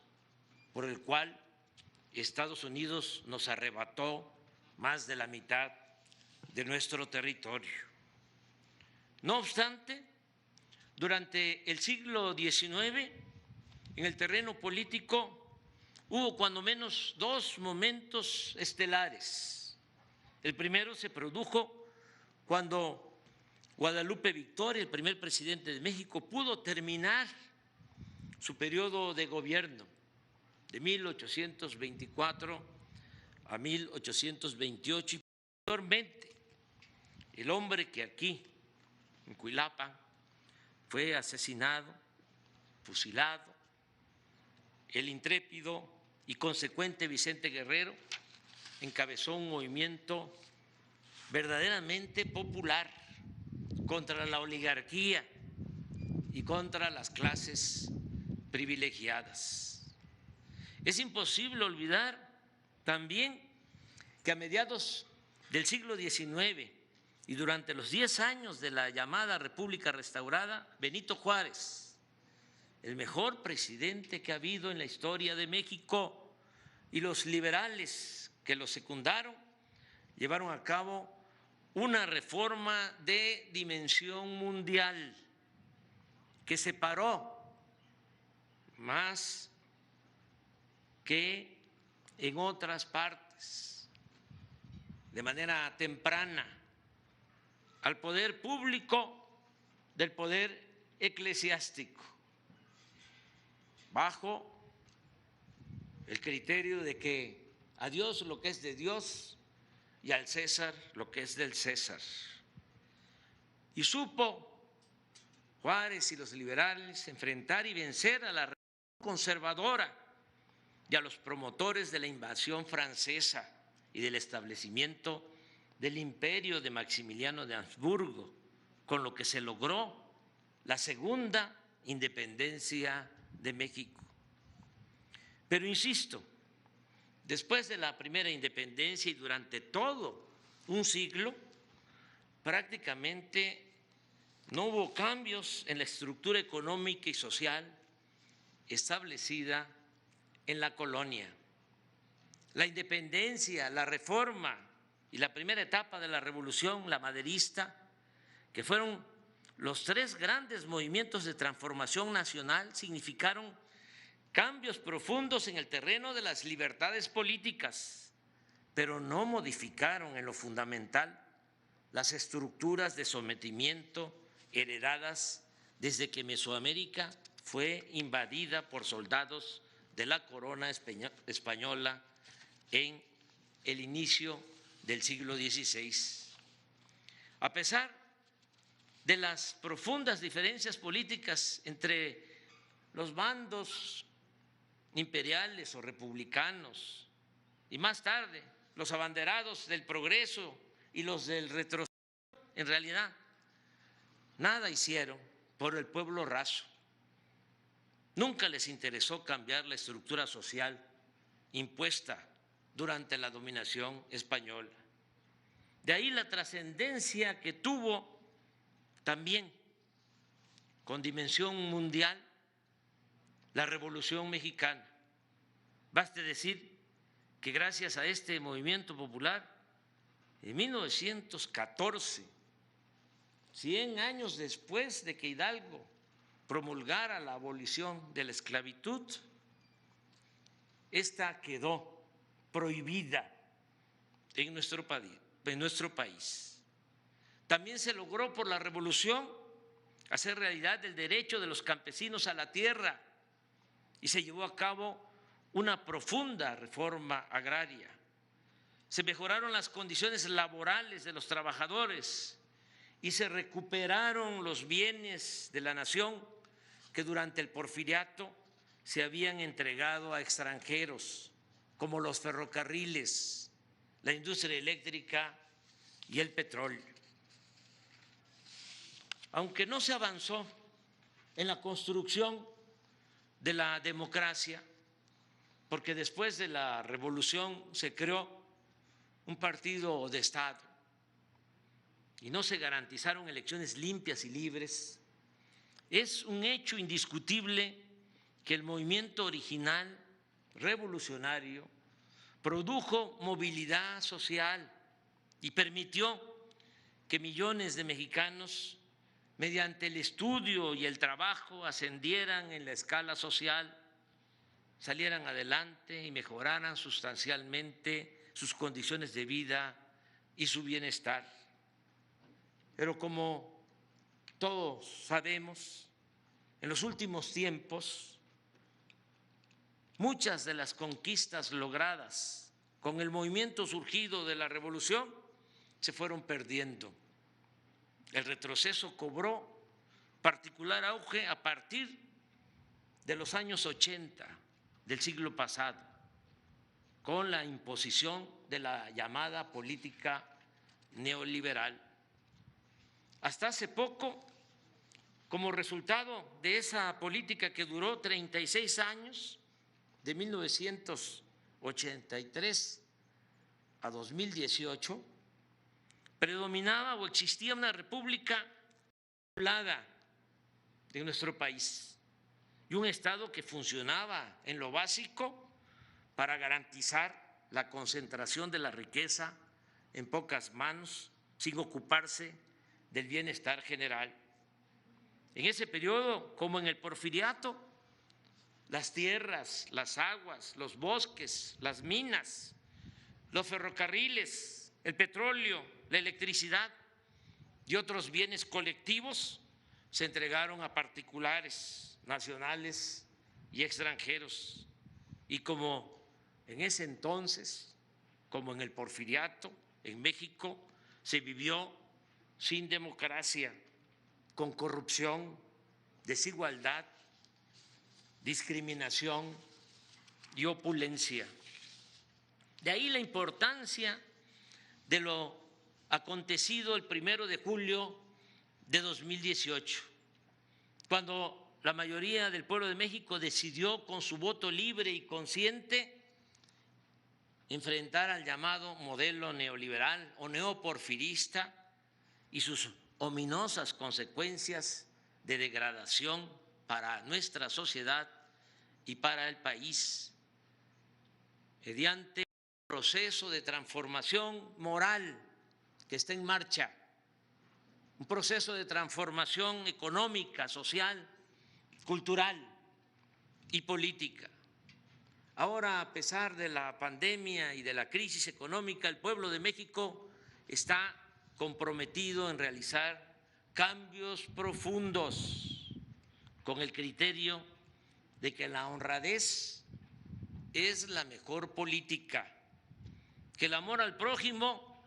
S8: por el cual Estados Unidos nos arrebató más de la mitad de nuestro territorio. No obstante, durante el siglo XIX, en el terreno político, hubo cuando menos dos momentos estelares. El primero se produjo cuando Guadalupe Victoria, el primer presidente de México, pudo terminar su periodo de gobierno de 1824 a 1828, y posteriormente el hombre que aquí, en Cuilapa, fue asesinado, fusilado, el intrépido y consecuente Vicente Guerrero encabezó un movimiento verdaderamente popular contra la oligarquía y contra las clases privilegiadas. Es imposible olvidar también que a mediados del siglo XIX y durante los 10 años de la llamada República Restaurada, Benito Juárez, el mejor presidente que ha habido en la historia de México, y los liberales que lo secundaron, llevaron a cabo una reforma de dimensión mundial que separó más que en otras partes, de manera temprana, al poder público del poder eclesiástico, bajo el criterio de que a Dios lo que es de Dios y al César lo que es del César. Y supo Juárez y los liberales enfrentar y vencer a la revolución conservadora y a los promotores de la invasión francesa y del establecimiento del imperio de Maximiliano de Habsburgo, con lo que se logró la segunda independencia de México. Pero insisto, después de la primera independencia y durante todo un siglo, prácticamente no hubo cambios en la estructura económica y social establecida en la colonia. La independencia, la reforma y la primera etapa de la revolución, la maderista, que fueron los tres grandes movimientos de transformación nacional, significaron cambios profundos en el terreno de las libertades políticas, pero no modificaron en lo fundamental las estructuras de sometimiento heredadas desde que Mesoamérica fue invadida por soldados de la corona española en el inicio del siglo XVI. A pesar de las profundas diferencias políticas entre los bandos imperiales o republicanos, y más tarde los abanderados del progreso y los del retroceso, en realidad nada hicieron por el pueblo raso. Nunca les interesó cambiar la estructura social impuesta durante la dominación española. De ahí la trascendencia que tuvo también con dimensión mundial la Revolución Mexicana. Baste decir que gracias a este movimiento popular, en 1914, 100 años después de que Hidalgo promulgara la abolición de la esclavitud, esta quedó prohibida en nuestro país. También se logró por la revolución hacer realidad el derecho de los campesinos a la tierra y se llevó a cabo una profunda reforma agraria. Se mejoraron las condiciones laborales de los trabajadores y se recuperaron los bienes de la nación que durante el porfiriato se habían entregado a extranjeros, como los ferrocarriles, la industria eléctrica y el petróleo. Aunque no se avanzó en la construcción de la democracia, porque después de la revolución se creó un partido de Estado y no se garantizaron elecciones limpias y libres, es un hecho indiscutible que el movimiento original revolucionario produjo movilidad social y permitió que millones de mexicanos, mediante el estudio y el trabajo, ascendieran en la escala social, salieran adelante y mejoraran sustancialmente sus condiciones de vida y su bienestar. Pero como todos sabemos, en los últimos tiempos, muchas de las conquistas logradas con el movimiento surgido de la revolución se fueron perdiendo. El retroceso cobró particular auge a partir de los años 80 del siglo pasado, con la imposición de la llamada política neoliberal. Hasta hace poco, como resultado de esa política que duró 36 años, de 1983 a 2018, predominaba o existía una república poblada en nuestro país y un Estado que funcionaba en lo básico para garantizar la concentración de la riqueza en pocas manos sin ocuparse del bienestar general. En ese periodo, como en el porfiriato, las tierras, las aguas, los bosques, las minas, los ferrocarriles, el petróleo, la electricidad y otros bienes colectivos se entregaron a particulares, nacionales y extranjeros. Y como en ese entonces, como en el porfiriato, en México se vivió sin democracia, con corrupción, desigualdad, discriminación y opulencia. De ahí la importancia de lo acontecido el 1 de julio de 2018, cuando la mayoría del pueblo de México decidió con su voto libre y consciente enfrentar al llamado modelo neoliberal o neoporfirista y sus ominosas consecuencias de degradación para nuestra sociedad y para el país, mediante un proceso de transformación moral que está en marcha, un proceso de transformación económica, social, cultural y política. Ahora, a pesar de la pandemia y de la crisis económica, el pueblo de México está comprometido en realizar cambios profundos con el criterio de que la honradez es la mejor política, que el amor al prójimo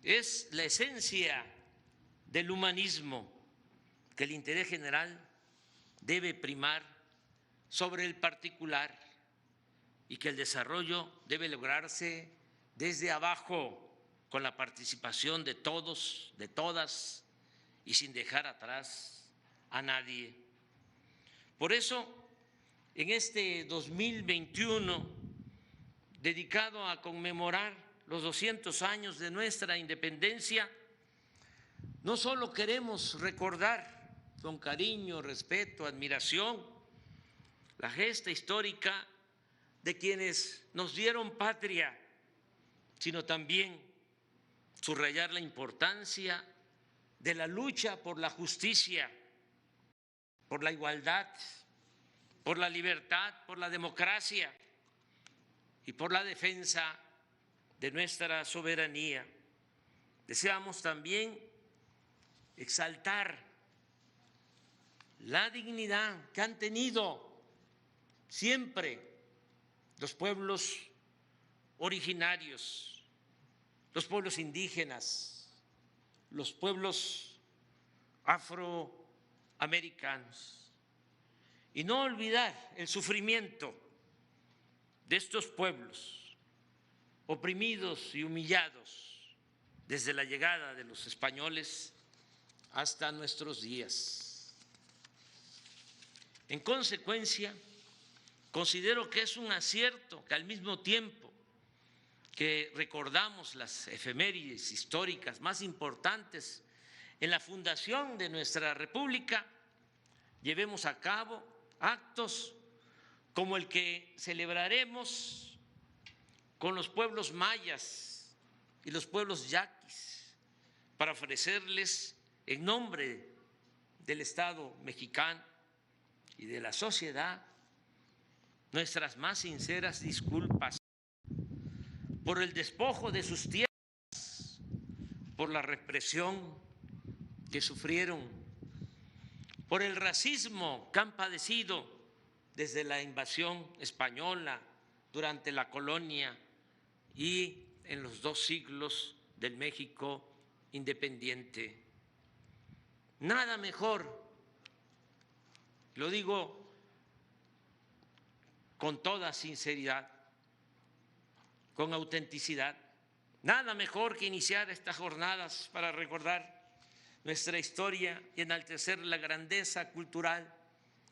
S8: es la esencia del humanismo, que el interés general debe primar sobre el particular y que el desarrollo debe lograrse desde abajo con la participación de todos, de todas y sin dejar atrás a nadie. Por eso, en este 2021, dedicado a conmemorar los 200 años de nuestra independencia, no solo queremos recordar con cariño, respeto, admiración la gesta histórica de quienes nos dieron patria, sino también subrayar la importancia de la lucha por la justicia, por la igualdad, por la libertad, por la democracia y por la defensa de nuestra soberanía. Deseamos también exaltar la dignidad que han tenido siempre los pueblos originarios, los pueblos indígenas, los pueblos afroamericanos, y no olvidar el sufrimiento de estos pueblos oprimidos y humillados desde la llegada de los españoles hasta nuestros días. En consecuencia, considero que es un acierto que al mismo tiempo que recordamos las efemérides históricas más importantes en la fundación de nuestra República, llevemos a cabo actos como el que celebraremos con los pueblos mayas y los pueblos yaquis para ofrecerles en nombre del Estado mexicano y de la sociedad nuestras más sinceras disculpas por el despojo de sus tierras, por la represión que sufrieron, por el racismo que han padecido desde la invasión española, durante la colonia y en los 2 siglos del México independiente. Nada mejor, lo digo con toda sinceridad, con autenticidad, nada mejor que iniciar estas jornadas para recordar nuestra historia y enaltecer la grandeza cultural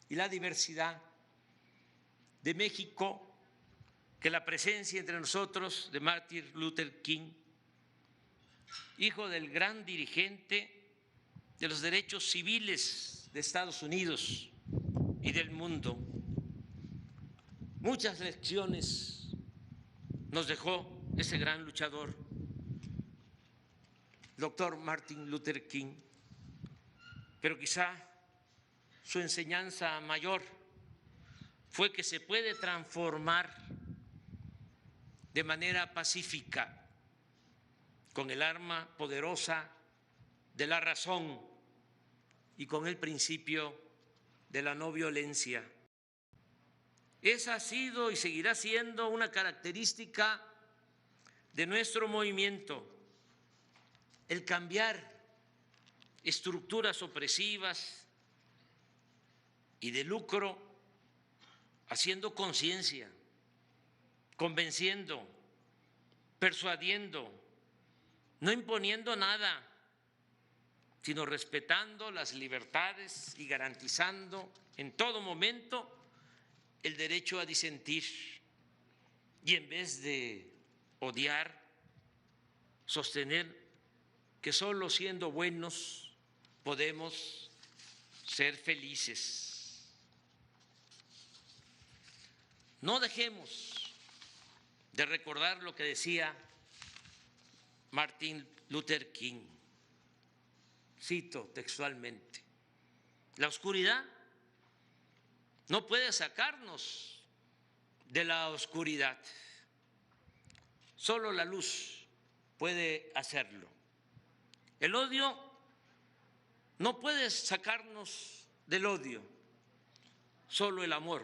S8: y la diversidad de México, que la presencia entre nosotros de Martin Luther King, hijo del gran dirigente de los derechos civiles de Estados Unidos y del mundo. Muchas lecciones nos dejó ese gran luchador, doctor Martin Luther King, pero quizá su enseñanza mayor fue que se puede transformar de manera pacífica con el arma poderosa de la razón y con el principio de la no violencia. Esa ha sido y seguirá siendo una característica de nuestro movimiento, el cambiar estructuras opresivas y de lucro, haciendo conciencia, convenciendo, persuadiendo, no imponiendo nada, sino respetando las libertades y garantizando en todo momento el derecho a disentir, y en vez de odiar, sostener que solo siendo buenos podemos ser felices. No dejemos de recordar lo que decía Martin Luther King. Cito textualmente: la oscuridad no puede sacarnos de la oscuridad, solo la luz puede hacerlo. El odio no puede sacarnos del odio, solo el amor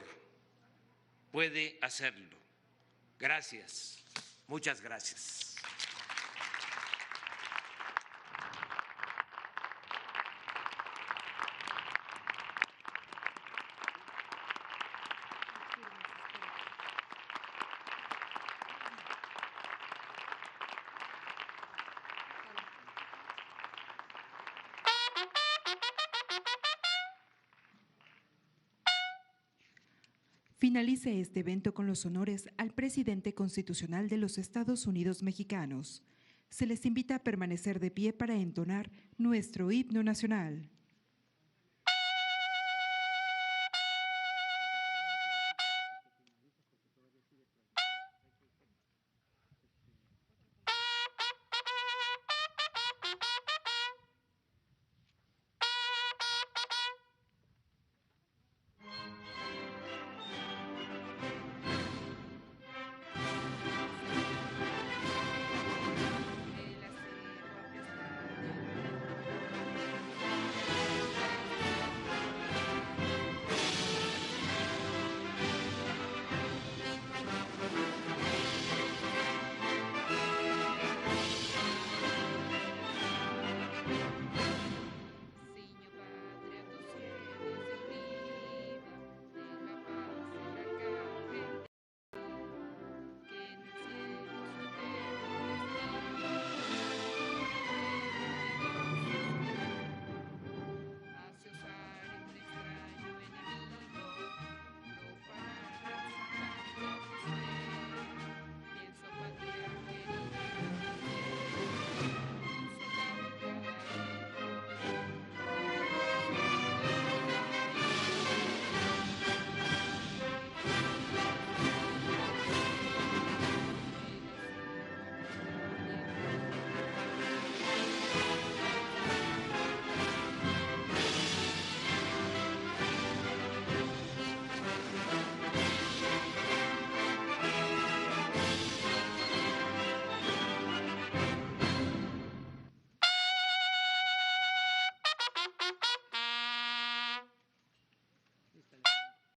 S8: puede hacerlo. Gracias, muchas gracias.
S1: Finalice este evento con los honores al presidente constitucional de los Estados Unidos mexicanos. Se les invita a permanecer de pie para entonar nuestro himno nacional.